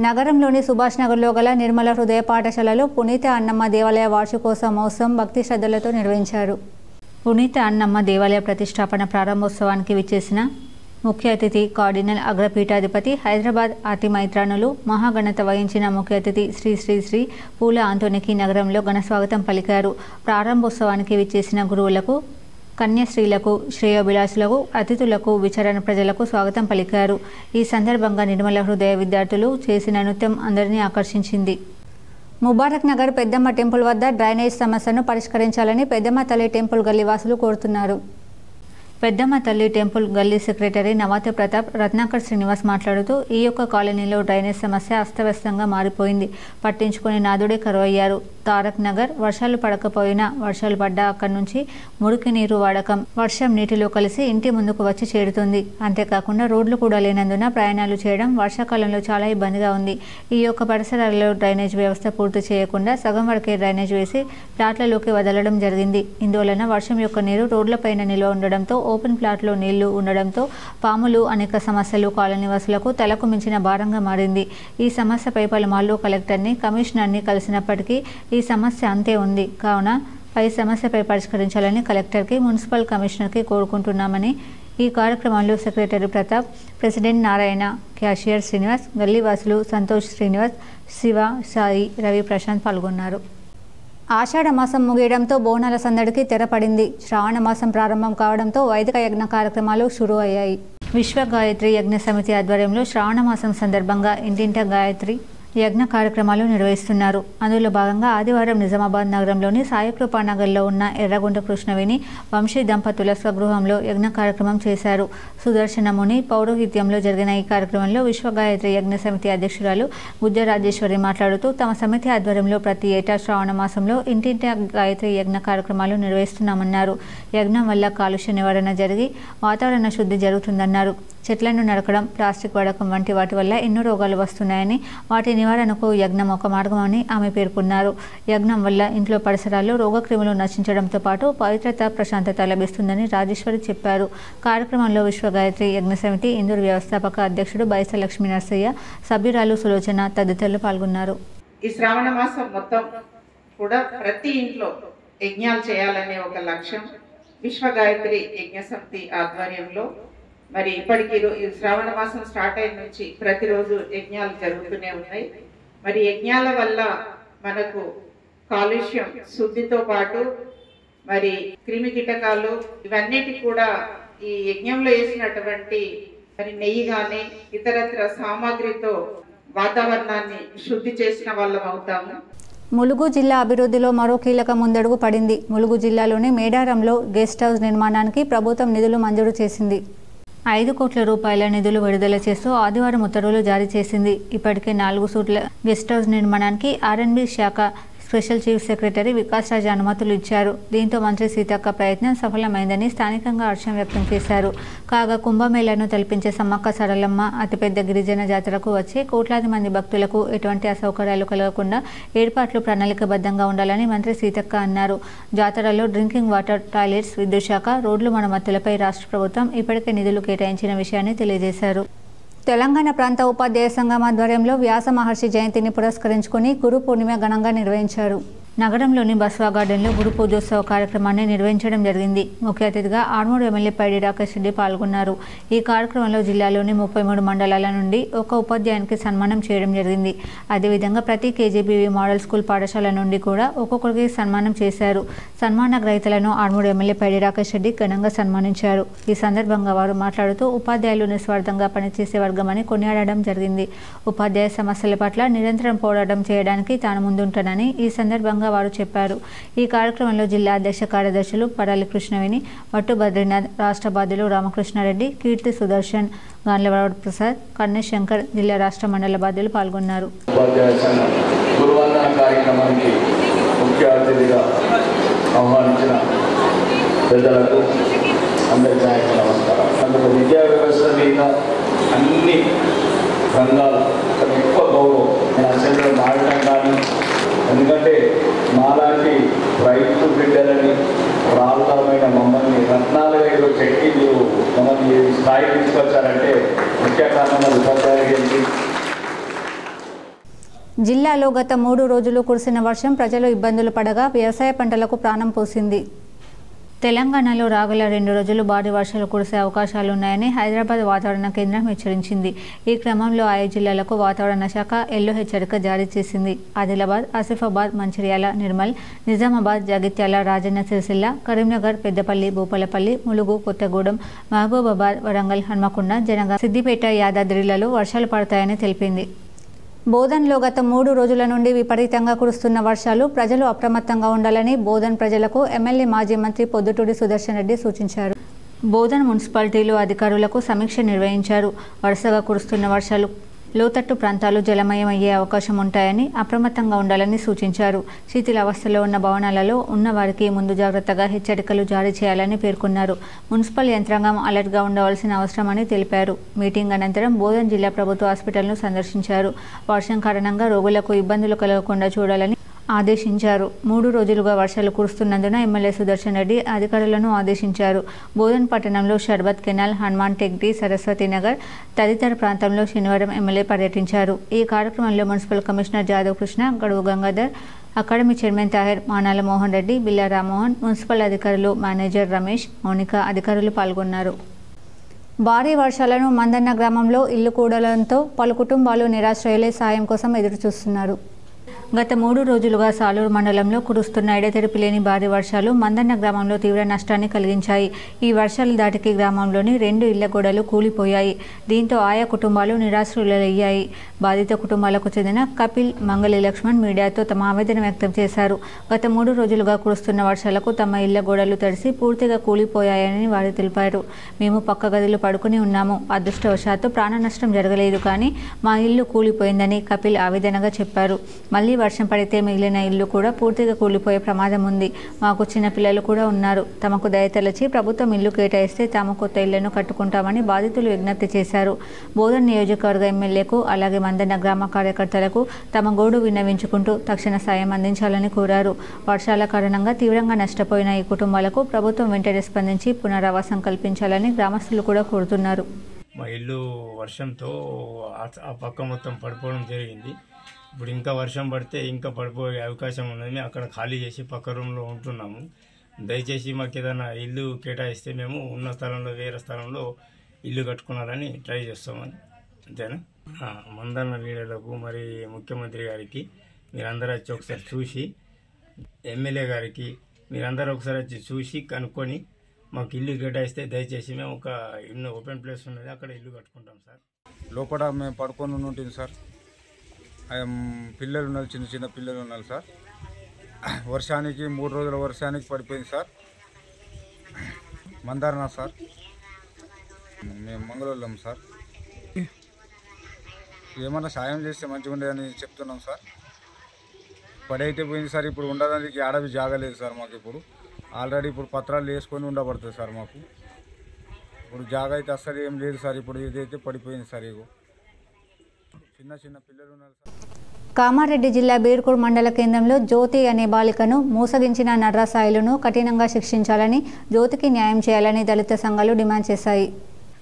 నగరంలోని సుభాష్ నగర్లో గల నిర్మల హృదయ పాఠశాలలో పునీత అన్నమ్మ దేవాలయ వార్షికోత్సవ మహోత్సవం భక్తి శ్రద్ధలతో నిర్వహించారు. పునీత అన్నమ్మ దేవాలయ ప్రతిష్టాపన ప్రారంభోత్సవానికి విచ్చేసిన ముఖ్య అతిథి కార్డినల్ అగ్రపీఠాధిపతి హైదరాబాద్ అతిమైత్రానులు మహాఘనత వహించిన ముఖ్య అతిథి శ్రీ శ్రీ శ్రీ పూల ఆంతోనికి నగరంలో ఘనస్వాగతం పలికారు. ప్రారంభోత్సవానికి విచ్చేసిన గురువులకు, కన్యాశ్రీలకు, శ్రేయోభిలాషులకు, అతిథులకు, విచరణ ప్రజలకు స్వాగతం పలికారు. ఈ సందర్భంగా నిర్మల హృదయ విద్యార్థులు చేసిన నృత్యం అందరినీ ఆకర్షించింది. ముబారక్ నగర్ పెద్దమ్మ టెంపుల్ వద్ద డ్రైనేజ్ సమస్యను పరిష్కరించాలని పెద్దమ్మ తల్లి టెంపుల్ గల్లీవాసులు కోరుతున్నారు. పెద్దమ్మ తల్లి టెంపుల్ గల్లీ సెక్రటరీ నవాతే ప్రతాప్ రత్నాకర్ శ్రీనివాస్ మాట్లాడుతూ ఈ యొక్క కాలనీలో డ్రైనేజ్ సమస్య అస్తవ్యస్తంగా మారిపోయింది. పట్టించుకుని నాదుడే కరువయ్యారు. తారక్ నగర్ వర్షాలు పడకపోయినా వర్షాలు పడ్డా అక్కడి నుంచి మురికి నీరు వాడకం వర్షం నీటిలో కలిసి ఇంటి ముందుకు వచ్చి చేరుతుంది. అంతేకాకుండా రోడ్లు కూడా లేనందున ప్రయాణాలు చేయడం వర్షాకాలంలో చాలా ఇబ్బందిగా ఉంది. ఈ యొక్క పరిసరాల్లో డ్రైనేజ్ వ్యవస్థ పూర్తి చేయకుండా సగం వరకే డ్రైనేజ్ వేసి ప్లాట్లలోకి వదలడం జరిగింది. ఇందువలన వర్షం యొక్క నీరు రోడ్లపైన నిల్వ ఉండడంతో ఓపెన్ ప్లాట్లో నీళ్లు ఉండడంతో పాములు అనేక సమస్యలు కాలనీవాసులకు తలకు మించిన భారంగా మారింది. ఈ సమస్యపై పలుమార్లు కలెక్టర్ని కమిషనర్ని కలిసినప్పటికీ ఈ సమస్య అంతే ఉంది. కావున పై సమస్యపై పరిష్కరించాలని కలెక్టర్కి మున్సిపల్ కమిషనర్కి కోరుకుంటున్నామని ఈ కార్యక్రమంలో secretary Pratap, president Narayana, cashier Srinivas, గల్లీవాసులు సంతోష్, శ్రీనివాస్, శివ, సాయి, రవి, ప్రశాంత్ పాల్గొన్నారు. ఆషాఢ మాసం ముగియడంతో బోనాల సందడికి తెరపడింది. శ్రావణ మాసం ప్రారంభం కావడంతో వైదిక యజ్ఞ కార్యక్రమాలు షురూ అయ్యాయి. విశ్వ గాయత్రి యజ్ఞ సమితి ఆధ్వర్యంలో శ్రావణ మాసం సందర్భంగా ఇంటింట గాయత్రి యజ్ఞ కార్యక్రమాలు నిర్వహిస్తున్నారు. అందులో భాగంగా ఆదివారం నిజామాబాద్ నగరంలోని సాయికృపా నగర్లో ఉన్న ఎర్రగుంట కృష్ణవేణి వంశీ దంపతుల స్వగృహంలో యజ్ఞ కార్యక్రమం చేశారు. సుదర్శనముని పౌరోహిత్యంలో జరిగిన ఈ కార్యక్రమంలో విశ్వ గాయత్రి యజ్ఞ సమితి అధ్యక్షురాలు గుజ్జ రాజేశ్వరి మాట్లాడుతూ తమ సమితి ఆధ్వర్యంలో ప్రతి ఏటా శ్రావణ మాసంలో ఇంటింట గాయత్రి యజ్ఞ కార్యక్రమాలు నిర్వహిస్తున్నామన్నారు. యజ్ఞం వల్ల కాలుష్య నివారణ జరిగి వాతావరణ శుద్ధి జరుగుతుందన్నారు. చెట్లను నరకడం, ప్లాస్టిక్ వాడకం వంటి వాటి వల్ల ఎన్నో రోగాలు వస్తున్నాయని, వాటి నివారణకు యజ్ఞం ఒక మార్గమని ఆమె పేర్కొన్నారు. యజ్ఞం వల్ల ఇంట్లో పరిసరాల్లో రోగక్రిములు నశించడంతో పాటు పవిత్రత, ప్రశాంతత లభిస్తుందని రాజేశ్వరి చెప్పారు. కార్యక్రమంలో విశ్వ గాయత్రి యజ్ఞ సమితి ఇందూరు వ్యవస్థాపక అధ్యక్షుడు బైస లక్ష్మీ నరసయ్య, సభ్యురాలు సులోచన తదితరులు పాల్గొన్నారు. ఈ శ్రావణ మాసం మొత్తం కూడా ప్రతి ఇంట్లో యజ్ఞాలు చేయాలనే ఒక లక్ష్యం విశ్వ గాయత్రి యజ్ఞ సమితి ఆధ్వర్యంలో మరి ఇప్పటికీ శ్రావణ మాసం స్టార్ట్ అయిన నుంచి ప్రతిరోజు యజ్ఞాలు జరుగుతూనే ఉన్నాయి. మరి యజ్ఞాల వల్ల మనకు కాలుష్యం శుద్ధితో పాటు మరి క్రిమి కీటకాలు ఇవన్నిటి కూడా ఈ యజ్ఞంలో వేసినటువంటి మరి నెయ్యి కానీ ఇతరత్ర సామాగ్రితో వాతావరణాన్ని శుద్ధి చేసిన వాళ్ళం అవుతాము. ములుగు జిల్లా అభివృద్ధిలో మరో కీలక ముందడుగు పడింది. ములుగు జిల్లాలోని మేడారంలో గెస్ట్ హౌస్ నిర్మాణానికి ప్రభుత్వం నిధులు మంజూరు చేసింది. 5 కోట్ల రూపాయల నిధులు విడుదల చేస్తూ ఆదివారం ఉత్తర్వులు జారీ చేసింది. ఇప్పటికే 4 సూట్ల గెస్ట్ హౌస్ నిర్మాణానికి ఆర్ఎండ్బి శాఖ special chief secretary Vikas Raj అనుమతులు ఇచ్చారు. దీంతో మంత్రి సీతక్క ప్రయత్నం సఫలమైందని స్థానికంగా హర్షం వ్యక్తం చేశారు. కాగా కుంభమేళాను తలపించే సమ్మక్క సరళమ్మ అతిపెద్ద గిరిజన జాతరకు వచ్చే కోట్లాది మంది భక్తులకు ఎటువంటి అసౌకర్యాలు కలగకుండా ఏర్పాట్లు ప్రణాళికబద్ధంగా ఉండాలని మంత్రి సీతక్క అన్నారు. జాతరలో డ్రింకింగ్ వాటర్, టాయిలెట్స్, విద్యుత్ శాఖ, రోడ్లు మరమ్మతులపై రాష్ట్ర ప్రభుత్వం ఇప్పటికే నిధులు కేటాయించిన విషయాన్ని తెలియజేశారు. తెలంగాణ ప్రాంత ఉపాధ్యాయ సంఘం ఆధ్వర్యంలో వ్యాస మహర్షి జయంతిని పురస్కరించుకుని గురు పూర్ణిమ ఘనంగా నిర్వహించారు. నగరంలోని బస్వా గార్డెన్లో గురు పూజోత్సవ కార్యక్రమాన్ని నిర్వహించడం జరిగింది. ముఖ్య అతిథిగా ఆర్మూర్ ఎమ్మెల్యే పైడి రాకేష్ రెడ్డి పాల్గొన్నారు. ఈ కార్యక్రమంలో జిల్లాలోని 33 మండలాల నుండి ఒక ఉపాధ్యాయునికి సన్మానం చేయడం జరిగింది. అదేవిధంగా ప్రతి కేజీబీవీ మోడల్ స్కూల్ పాఠశాల నుండి కూడా ఒక్కొక్కరికి సన్మానం చేశారు. సన్మాన గ్రహీతలను ఆర్మూర్ ఎమ్మెల్యే పైడి రాకేష్ రెడ్డి ఘనంగా సన్మానించారు. ఈ సందర్భంగా వారు మాట్లాడుతూ ఉపాధ్యాయులు నిస్వార్థంగా పనిచేసే వర్గమని కొనియాడడం జరిగింది. ఉపాధ్యాయ సమస్యల పట్ల నిరంతరం పోరాటం చేయడానికి తాను ముందుంటానని ఈ సందర్భంగా వారు చెప్పారు. ఈ కార్యక్రమంలో జిల్లా అధ్యక్ష కార్యదర్శులు పడాలి కృష్ణవేణి, వట్టు బద్రీనాథ్, రాష్ట్ర బాధ్యులు రామకృష్ణారెడ్డి, కీర్తి సుదర్శన్, గాన్లవాడ ప్రసాద్, కన్నె శంకర్, జిల్లా రాష్ట్ర మండల బాధ్యులు పాల్గొన్నారు. కార్యక్రమానికి ముఖ్య అతిథిగా ఆహ్వానించిన పెద్దలకు అందరికీ నమస్కారం. అందుకు విద్యా వ్యవస్థ మీద అన్ని రంగాలు ఎక్కువ గౌరవం నేను అసెంబ్లీలో మాట్లాడటం కానీ, ఎందుకంటే మాలాంటి రైతు బిడ్డలని ప్రాంతమైన మమ్మల్ని రత్నాలయంలో చెక్కి మీరు మమ్మల్ని స్థాయి తీసుకొచ్చారంటే ముఖ్య కారణం ఉపాధ్యాయులు. జిల్లాలో గత 3 రోజులు కురిసిన వర్షం ప్రజలు ఇబ్బందులు పడగా వ్యవసాయ పంటలకు ప్రాణం పోసింది. తెలంగాణలో రాగల 2 రోజులు భారీ వర్షాలు కురిసే అవకాశాలున్నాయని హైదరాబాద్ వాతావరణ కేంద్రం హెచ్చరించింది. ఈ క్రమంలో ఆయా జిల్లాలకు వాతావరణ శాఖ ఎల్లో హెచ్చరిక జారీ చేసింది. ఆదిలాబాద్, ఆసిఫాబాద్, మంచిర్యాల, నిర్మల్, నిజామాబాద్, జగిత్యాల, రాజన్న సిరిసిల్ల, కరీంనగర్, పెద్దపల్లి, భూపాలపల్లి, ములుగు, కొత్తగూడెం, మహబూబాబాద్, వరంగల్, హన్మకొండ, జనగాం, సిద్దిపేట, యాదాద్రిలలో వర్షాలు పడతాయని తెలిపింది. బోధన్లో గత 3 రోజుల నుండి విపరీతంగా కురుస్తున్న వర్షాలు ప్రజలు అప్రమత్తంగా ఉండాలని బోధన్ ప్రజలకు ఎమ్మెల్యే మాజీ మంత్రి పొద్దుటూరి సుదర్శన్ రెడ్డి సూచించారు. బోధన్ మున్సిపాలిటీలో అధికారులకు సమీక్ష నిర్వహించారు. వరుసగా కురుస్తున్న వర్షాలు లోతట్టు ప్రాంతాలు జలమయం అయ్యే అవకాశం ఉంటాయని అప్రమత్తంగా ఉండాలని సూచించారు. శిథిలావస్థలో ఉన్న భవనాలలో ఉన్న వారికి ముందు జాగ్రత్తగా హెచ్చరికలు జారీ చేయాలని పేర్కొన్నారు. మున్సిపల్ యంత్రాంగం అలర్ట్గా ఉండవలసిన అవసరమని తెలిపారు. మీటింగ్ అనంతరం బోధన్ జిల్లా ప్రభుత్వ హాస్పిటల్ను సందర్శించారు. వర్షం కారణంగా రోగులకు ఇబ్బందులు కలగకుండా చూడాలని ఆదేశించారు. 3 రోజులుగా వర్షాలు కురుస్తున్నందున ఎమ్మెల్యే సుదర్శన్ రెడ్డి అధికారులను ఆదేశించారు. బోధన్ పట్టణంలో షర్బత్ కెనాల్, హనుమాన్ టెక్డి, సరస్వతి నగర్ తదితర ప్రాంతంలో శనివారం ఎమ్మెల్యే పర్యటించారు. ఈ కార్యక్రమంలో మున్సిపల్ కమిషనర్ జాదవ్ కృష్ణ, గడువు గంగాధర్, అకాడమీ చైర్మన్ తాహిర్, మానాల మోహన్ రెడ్డి, బిల్లా రామ్మోహన్, మున్సిపల్ అధికారులు, మేనేజర్ రమేష్, మౌనిక అధికారులు పాల్గొన్నారు. భారీ వర్షాలను మందన్న గ్రామంలో ఇల్లు కూడడంతో పలు కుటుంబాలు నిరాశ్రయులే సాయం కోసం ఎదురుచూస్తున్నారు. గత 3 రోజులుగా సాలూరు మండలంలో కురుస్తున్న ఎడతెరిపి లేని భారీ వర్షాలు మందన్న గ్రామంలో తీవ్ర నష్టాన్ని కలిగించాయి. ఈ వర్షాల దాటికి గ్రామంలోని 2 ఇళ్ల గోడలు కూలిపోయాయి. దీంతో ఆయా కుటుంబాలు నిరాశ్రయులయ్యాయి. బాధిత కుటుంబాలకు చెందిన కపిల్, మంగళి లక్ష్మణ్ మీడియాతో తమ ఆవేదన వ్యక్తం చేశారు. గత 3 రోజులుగా కురుస్తున్న వర్షాలకు తమ ఇళ్ల గోడలు తడిసి పూర్తిగా కూలిపోయాయని వారు తెలిపారు. మేము పక్క గదిలో పడుకుని ఉన్నాము. అదృష్టవశాత్తు ప్రాణ నష్టం జరగలేదు, కానీ మా ఇల్లు కూలిపోయిందని కపిల్ ఆవేదనగా చెప్పారు. మళ్లీ వర్షం పడితే మిగిలిన ఇల్లు కూడా పూర్తిగా కూలిపోయే ప్రమాదం ఉంది. మాకు చిన్న పిల్లలు కూడా ఉన్నారు. తమకు దయతలచి ప్రభుత్వం ఇల్లు కేటాయిస్తే తాము కొత్త ఇళ్లను కట్టుకుంటామని బాధితులు విజ్ఞప్తి చేశారు. బోధన్ నియోజకవర్గ ఎమ్మెల్యేకు, అలాగే మందన్న గ్రామ కార్యకర్తలకు తమ గోడు విన్నవించుకుంటూ తక్షణ సాయం అందించాలని కోరారు. వర్షాల కారణంగా తీవ్రంగా నష్టపోయిన ఈ కుటుంబాలకు ప్రభుత్వం వెంటనే స్పందించి పునరావాసం కల్పించాలని గ్రామస్తులు కూడా కోరుతున్నారు. మా ఇల్లు వర్షంతో ఆ పక్క మొత్తం పడిపోవడం జరిగింది. ఇప్పుడు ఇంకా వర్షం పడితే ఇంకా పడిపోయే అవకాశం ఉన్నది. అక్కడ ఖాళీ చేసి పక్క రూమ్లో ఉంటున్నాము. దయచేసి మాకు ఏదైనా ఇల్లు కేటాయిస్తే మేము ఉన్న స్థలంలో వేరే స్థలంలో ఇల్లు కట్టుకున్నారని ట్రై చేస్తామని. అంతేనా? మందన్న లీడర్లకు, మరి ముఖ్యమంత్రి గారికి మీరందరూ వచ్చి ఒకసారి చూసి, ఎమ్మెల్యే గారికి మీరందరూ ఒకసారి వచ్చి చూసి కనుక్కొని మాకు ఇల్లు కేటాయిస్తే దయచేసి మేము ఒక ఇల్లు ఓపెన్ ప్లేస్ ఉన్నది, అక్కడ ఇల్లు కట్టుకుంటాం సార్. లోపల మేము పడుకొని ఉంటుంది సార్. పిల్లలు ఉన్నారు, చిన్న చిన్న పిల్లలు ఉన్నారు సార్. వర్షానికి 3 రోజుల వర్షానికి పడిపోయింది సార్. మందారనా సార్, మేము మంగళూరులో సార్. ఏమన్నా సాయం చేస్తే మంచిగా ఉండేదని చెప్తున్నాం సార్. పడైతే పోయింది సార్. ఇప్పుడు ఉండడానికి ఆడవి జాగలేదు సార్ మాకు. ఇప్పుడు ఆల్రెడీ ఇప్పుడు పత్రాలు వేసుకొని ఉండబడుతుంది సార్ మాకు. ఇప్పుడు జాగ అయితే అస్సలు ఏం లేదు సార్. ఇప్పుడు ఇదైతే పడిపోయింది సార్. ఇగో చిన్న చిన్న పిల్లలు ఉన్నారు సార్. కామారెడ్డి జిల్లా బీర్కూర్ మండల కేంద్రంలో జ్యోతి అనే బాలికను మోసగించిన నర్రాసాయిలను కఠినంగా శిక్షించాలని, జ్యోతికి న్యాయం చేయాలని దళిత సంఘాలు డిమాండ్ చేశాయి.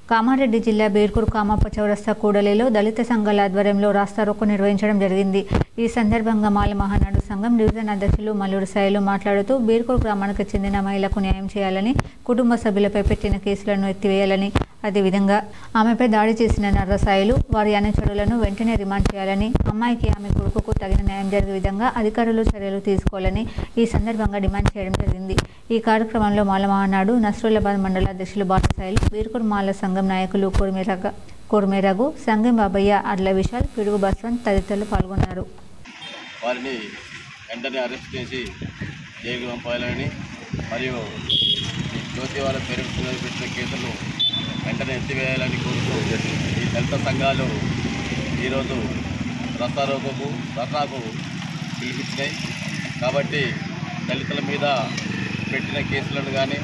కామారెడ్డి జిల్లా బీర్కూర్ కామప్ప చౌరస్తా కూడలిలో దళిత సంఘాల ఆధ్వర్యంలో రాస్తారోకో నిర్వహించడం జరిగింది. ఈ సందర్భంగా మాల మహానాడు సంఘం డివిజన్ అధ్యక్షులు మల్లూరు సాయిలు మాట్లాడుతూ బీర్కూర్ గ్రామానికి చెందిన మహిళకు న్యాయం చేయాలని, కుటుంబ సభ్యులపై పెట్టిన కేసులను ఎత్తివేయాలని, అదేవిధంగా ఆమెపై దాడి చేసిన నర్రసాయిలు, వారి అనుచరులను వెంటనే రిమాండ్ చేయాలని, అమ్మాయికి ఆమె కొడుకుకు తగిన న్యాయం జరిగే విధంగా అధికారులు చర్యలు తీసుకోవాలని ఈ సందర్భంగా డిమాండ్ చేయడం జరిగింది. ఈ కార్యక్రమంలో మాల మహానాడు నస్రులాబాద్ మండల అధ్యక్షులు బాటసాయిలు, బీర్కూర్ మాల సంఘం నాయకులు కోర్మేరఘు, సంగం బాబయ్య, అడ్ల విశాల్, పిడుగు బస్వంత్ తదితరులు పాల్గొన్నారు. వారిని వెంటనే అరెస్ట్ చేసి జైలుకు పంపాలని, మరియు జ్యోతి వాళ్ళ పేరెంట్స్ మీద పెట్టిన కేసులను వెంటనే ఎత్తివేయాలని కోరుతూ ఈ దళిత సంఘాలు ఈరోజు రస్తారోకోకు ధర్నాకు పిలిపించినాయి. కాబట్టి దళితుల మీద పెట్టిన కేసులను కానీ,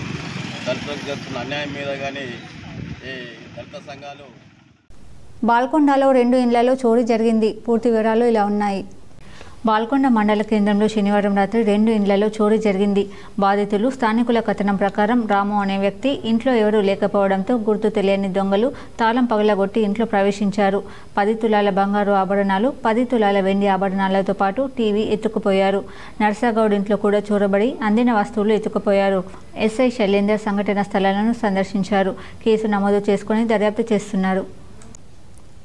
దళితులకు జరుగుతున్న అన్యాయం మీద కానీ ఈ దళిత సంఘాలు. బాల్కొండలో 2 ఇండ్లలో చోరీ జరిగింది. పూర్తి వివరాలు ఇలా ఉన్నాయి. బాల్కొండ మండల కేంద్రంలో శనివారం రాత్రి 2 ఇండ్లలో చోరీ జరిగింది. బాధితులు స్థానికుల కథనం ప్రకారం రాము అనే వ్యక్తి ఇంట్లో ఎవరూ లేకపోవడంతో గుర్తు తెలియని దొంగలు తాళం పగలగొట్టి ఇంట్లో ప్రవేశించారు. 10 తులాల బంగారు ఆభరణాలు, 10 తులాల వెండి ఆభరణాలతో పాటు టీవీ ఎత్తుకుపోయారు. నర్సాగౌడ్ ఇంట్లో కూడా చొరబడి అందిన వస్తువులు ఎత్తుకుపోయారు. ఎస్ఐ శైలేందర్ సంఘటన స్థలాలను సందర్శించారు. కేసు నమోదు చేసుకుని దర్యాప్తు చేస్తున్నారు.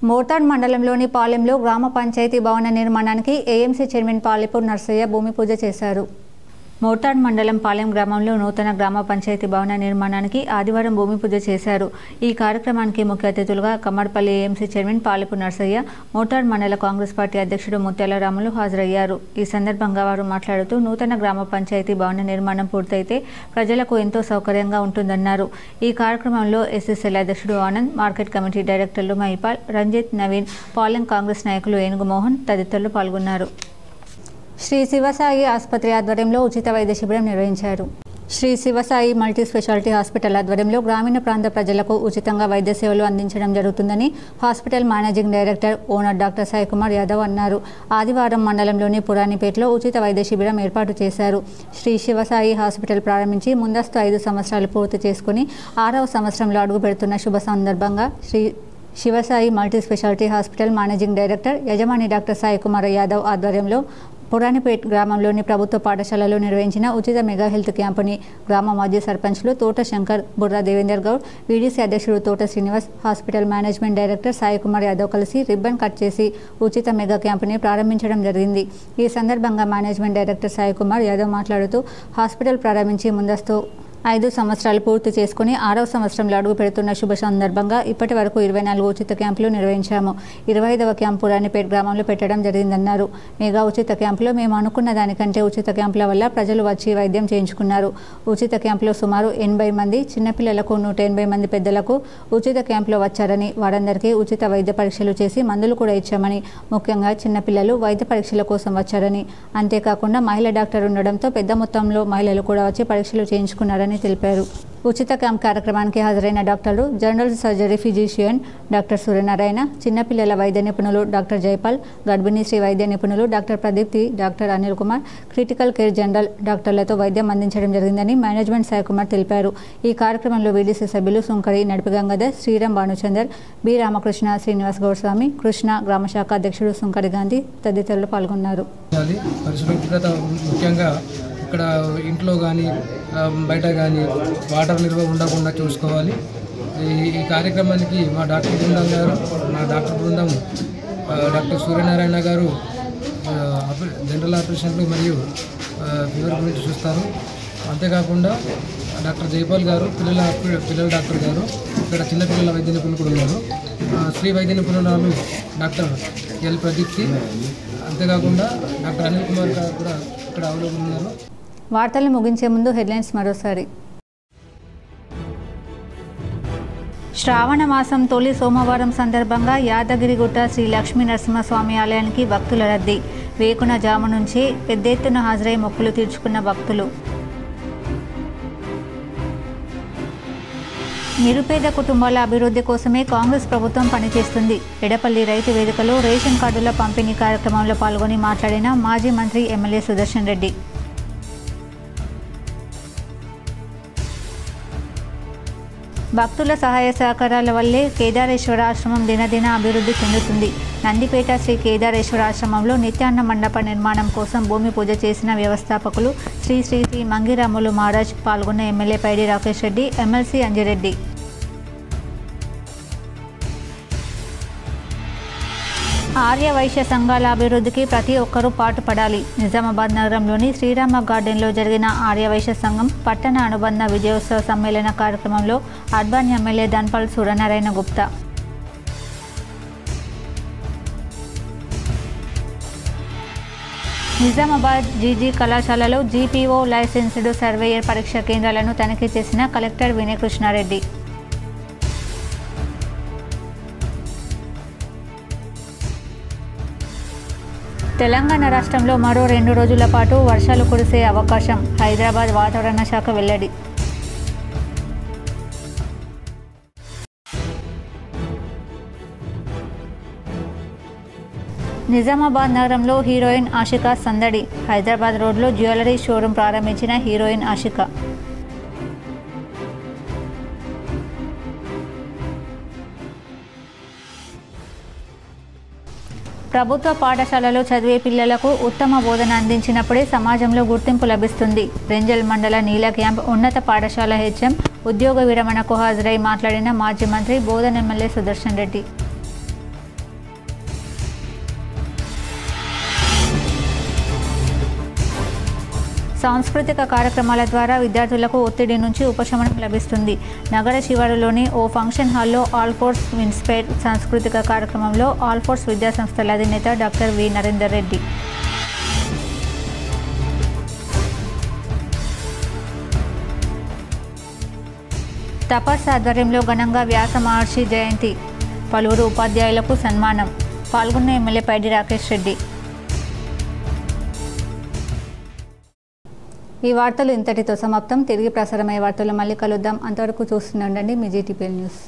మోర్తాడ్ మండలంలోని పాలెంలో గ్రామ పంచాయతీ భవన నిర్మాణానికి ఏఎంసీ చైర్మన్ పాలెపూర్ నర్సయ్య భూమి పూజ చేశారు. మోటాడ్ మండలం పాలెం గ్రామంలో నూతన గ్రామ పంచాయతీ భవన నిర్మాణానికి ఆదివారం భూమి పూజ చేశారు. ఈ కార్యక్రమానికి ముఖ్య అతిథులుగా కమ్మర్పల్లి ఏఎంసీ చైర్మన్ పాలెపు నర్సయ్య, మోటాడ్ మండల కాంగ్రెస్ పార్టీ అధ్యక్షుడు ముత్యాల రాములు హాజరయ్యారు. ఈ సందర్భంగా వారు మాట్లాడుతూ నూతన గ్రామ పంచాయతీ భవన నిర్మాణం పూర్తయితే ప్రజలకు ఎంతో సౌకర్యంగా ఉంటుందన్నారు. ఈ కార్యక్రమంలో ఎస్ఎస్ఎల్ అధ్యక్షుడు ఆనంద్, మార్కెట్ కమిటీ డైరెక్టర్లు మహిపాల్, రంజిత్, నవీన్, పాలెం కాంగ్రెస్ నాయకులు ఏనుగు మోహన్ తదితరులు పాల్గొన్నారు. శ్రీ శివసాయి ఆసుపత్రి ఆధ్వర్యంలో ఉచిత వైద్య శిబిరం నిర్వహించారు. Shri Sivasai multi speciality hospital ఆధ్వర్యంలో గ్రామీణ ప్రాంత ప్రజలకు ఉచితంగా వైద్య సేవలు అందించడం జరుగుతుందని hospital managing director owner doctor Sai Kumar Yadav అన్నారు. ఆదివారం మండలంలోని పురాణిపేటలో ఉచిత వైద్య శిబిరం ఏర్పాటు చేశారు. శ్రీ శివసాయి హాస్పిటల్ ప్రారంభించి ముందస్తు 5 సంవత్సరాలు పూర్తి చేసుకుని 6వ సంవత్సరంలో అడుగు పెడుతున్న శుభ సందర్భంగా Shri Sivasai multi speciality hospital managing director యజమాని డాక్టర్ సాయి కుమార్ యాదవ్ ఆధ్వర్యంలో పురాణిపేట్ గ్రామంలోని ప్రభుత్వ పాఠశాలలో నిర్వహించిన ఉచిత మెగా హెల్త్ క్యాంపుని గ్రామ మాజీ సర్పంచ్లు తోట శంకర్, బుర్రా దేవేందర్ గౌడ్, వీడీసీ అధ్యక్షుడు తోట Srinivas, hospital management director Sai Kumar Yadav కలిసి రిబ్బన్ కట్ చేసి ఉచిత మెగా క్యాంపుని ప్రారంభించడం జరిగింది. ఈ సందర్భంగా మేనేజ్మెంట్ డైరెక్టర్ సాయి కుమార్ యాదవ్ మాట్లాడుతూ హాస్పిటల్ ప్రారంభించి ముందస్తు 5 సంవత్సరాలు పూర్తి చేసుకుని 6వ సంవత్సరంలో అడుగు పెడుతున్న శుభ సందర్భంగా ఇప్పటి వరకు 24 ఉచిత క్యాంపులు నిర్వహించాము. 25వ క్యాంపు పురాణిపేట గ్రామంలో పెట్టడం జరిగిందన్నారు. మెగా ఉచిత క్యాంపులో మేము అనుకున్న దానికంటే ఉచిత క్యాంపుల వల్ల ప్రజలు వచ్చి వైద్యం చేయించుకున్నారు. ఉచిత క్యాంపులో సుమారు 80 మంది చిన్నపిల్లలకు, 180 మంది పెద్దలకు ఉచిత క్యాంపులో వచ్చారని, వారందరికీ ఉచిత వైద్య పరీక్షలు చేసి మందులు కూడా ఇచ్చామని, ముఖ్యంగా చిన్నపిల్లలు వైద్య పరీక్షల కోసం వచ్చారని, అంతేకాకుండా మహిళా డాక్టర్ ఉండడంతో పెద్ద మొత్తంలో మహిళలు కూడా వచ్చి పరీక్షలు చేయించుకున్నారని తెలిపారు. ఉచిత క్యాంప్ కార్యక్రమానికి హాజరైన డాక్టర్లు general surgery physician doctor Suryanarayana, చిన్నపిల్లల వైద్య నిపుణులు డాక్టర్ జైపాల్, గర్భిణీ శ్రీ వైద్య నిపుణులు doctor Pradeepti, doctor Anil Kumar, critical care general డాక్టర్లతో వైద్యం అందించడం జరిగిందని మేనేజ్మెంట్ సాయి కుమార్ తెలిపారు. ఈ కార్యక్రమంలో వీడీసీ సభ్యులు సుంకరి నడిపి గంగాధర్, శ్రీరామ్ భానుచందర్, బి రామకృష్ణ, శ్రీనివాస్ గౌడ్స్వామి, కృష్ణ, గ్రామశాఖ అధ్యక్షుడు సుంకరి గాంధీ తదితరులు పాల్గొన్నారు. పరిశుభ్రత ముఖ్యంగా ఇక్కడ ఇంట్లో కానీ బయట కానీ వాటర్ నిల్వ ఉండకుండా చూసుకోవాలి. ఈ కార్యక్రమానికి మా డాక్టర్ బృందం డాక్టర్ సూర్యనారాయణ గారు జనరల్ ఆపరేషన్లు మరియు ఫీవర్ గురించి చూస్తారు. అంతేకాకుండా డాక్టర్ జైపాల్ గారు పిల్లల డాక్టర్ గారు, ఇక్కడ చిన్నపిల్లల వైద్య నిపుణులు కూడా ఉన్నారు. స్త్రీ వైద్య నిపుణురాలు డాక్టర్ ఎల్ ప్రదీప్తి, అంతేకాకుండా డాక్టర్ అనిల్ కుమార్ గారు కూడా ఇక్కడ అవైలబుల్ ఉన్నారు. వార్తలు ముగించే ముందు హెడ్లైన్స్ మరోసారి. శ్రావణ మాసం తొలి సోమవారం సందర్భంగా యాదగిరిగుట్ట శ్రీ లక్ష్మీ నరసింహస్వామి ఆలయానికి భక్తుల రద్దీ. వేకున జాము నుంచి పెద్ద ఎత్తున హాజరై మొక్కులు తీర్చుకున్న భక్తులు. నిరుపేద కుటుంబాల అభివృద్ధి కోసమే కాంగ్రెస్ ప్రభుత్వం పనిచేస్తుంది. ఎడపల్లి రైతు వేదికలో రేషన్ కార్డుల పంపిణీ కార్యక్రమంలో పాల్గొని మాట్లాడిన మాజీ మంత్రి ఎమ్మెల్యే సుదర్శన్ రెడ్డి. భక్తుల సహాయ సహకారాల వల్లే కేదారేశ్వర ఆశ్రమం దినదిన అభివృద్ధి చెందుతుంది. నందిపేట శ్రీ కేదారేశ్వర ఆశ్రమంలో నిత్యాన్న మండప నిర్మాణం కోసం భూమి పూజ చేసిన వ్యవస్థాపకులు శ్రీ శ్రీ శ్రీ మంగిరాములు మహారాజ్. పాల్గొన్న ఎమ్మెల్యే పైడి రాకేష్ రెడ్డి, ఎమ్మెల్సీ అంజిరెడ్డి. ఆర్య వైశ్య సంఘాల అభివృద్ధికి ప్రతి ఒక్కరూ పాటుపడాలి. నిజామాబాద్ నగరంలోని శ్రీరామ గార్డెన్లో జరిగిన ఆర్య వైశ్య సంఘం పట్టణ అనుబంధ విజయోత్సవ సమ్మేళన కార్యక్రమంలో urban MLA Dhanpal Suryanarayana Gupta. Nizamabad GG కళాశాలలో జీపీఓ లైసెన్స్డ్ సర్వేయర్ పరీక్ష కేంద్రాలను తనిఖీ చేసిన కలెక్టర్ వినయ్ కృష్ణారెడ్డి. తెలంగాణ రాష్ట్రంలో మరో 2 రోజుల పాటు వర్షాలు కురిసే అవకాశం. హైదరాబాద్ వాతావరణ శాఖ వెల్లడి. నిజామాబాద్ నగరంలో హీరోయిన్ ఆషికా సందడి. హైదరాబాద్ రోడ్లో జ్యువెలరీ షోరూం ప్రారంభించిన హీరోయిన్ ఆషికా. ప్రభుత్వ పాఠశాలలో చదివే పిల్లలకు ఉత్తమ బోధన అందించినప్పుడే సమాజంలో గుర్తింపు లభిస్తుంది. రెంజల్ మండల నీల క్యాంప్ ఉన్నత పాఠశాల హెచ్ఎం ఉద్యోగ విరమణకు హాజరై మాట్లాడిన మాజీ మంత్రి బోధన ఎమ్మెల్యే సుదర్శన్ రెడ్డి. సాంస్కృతిక కార్యక్రమాల ద్వారా విద్యార్థులకు ఒత్తిడి నుంచి ఉపశమనం లభిస్తుంది. నగర శివారులోని ఓ ఫంక్షన్ హాల్లో ఆల్ ఫోర్స్ ఇన్స్పైర్ సాంస్కృతిక కార్యక్రమంలో ఆల్ ఫోర్స్ విద్యాసంస్థల అధినేత డాక్టర్ వి నరేందర్ రెడ్డి, తపస్ ఆధ్వర్యంలో ఘనంగా వ్యాస మహర్షి జయంతి, పలువురు ఉపాధ్యాయులకు సన్మానం. పాల్గొన్న ఎమ్మెల్యే పైడి రాకేష్ రెడ్డి. ఈ వార్తలు ఇంతటితో సమాప్తం. తిరిగి ప్రసారమయ్యే వార్తలు మళ్ళీ కలుద్దాం. అంతవరకు చూస్తూనే ఉండండి మీ జీటీపీఎల్ న్యూస్.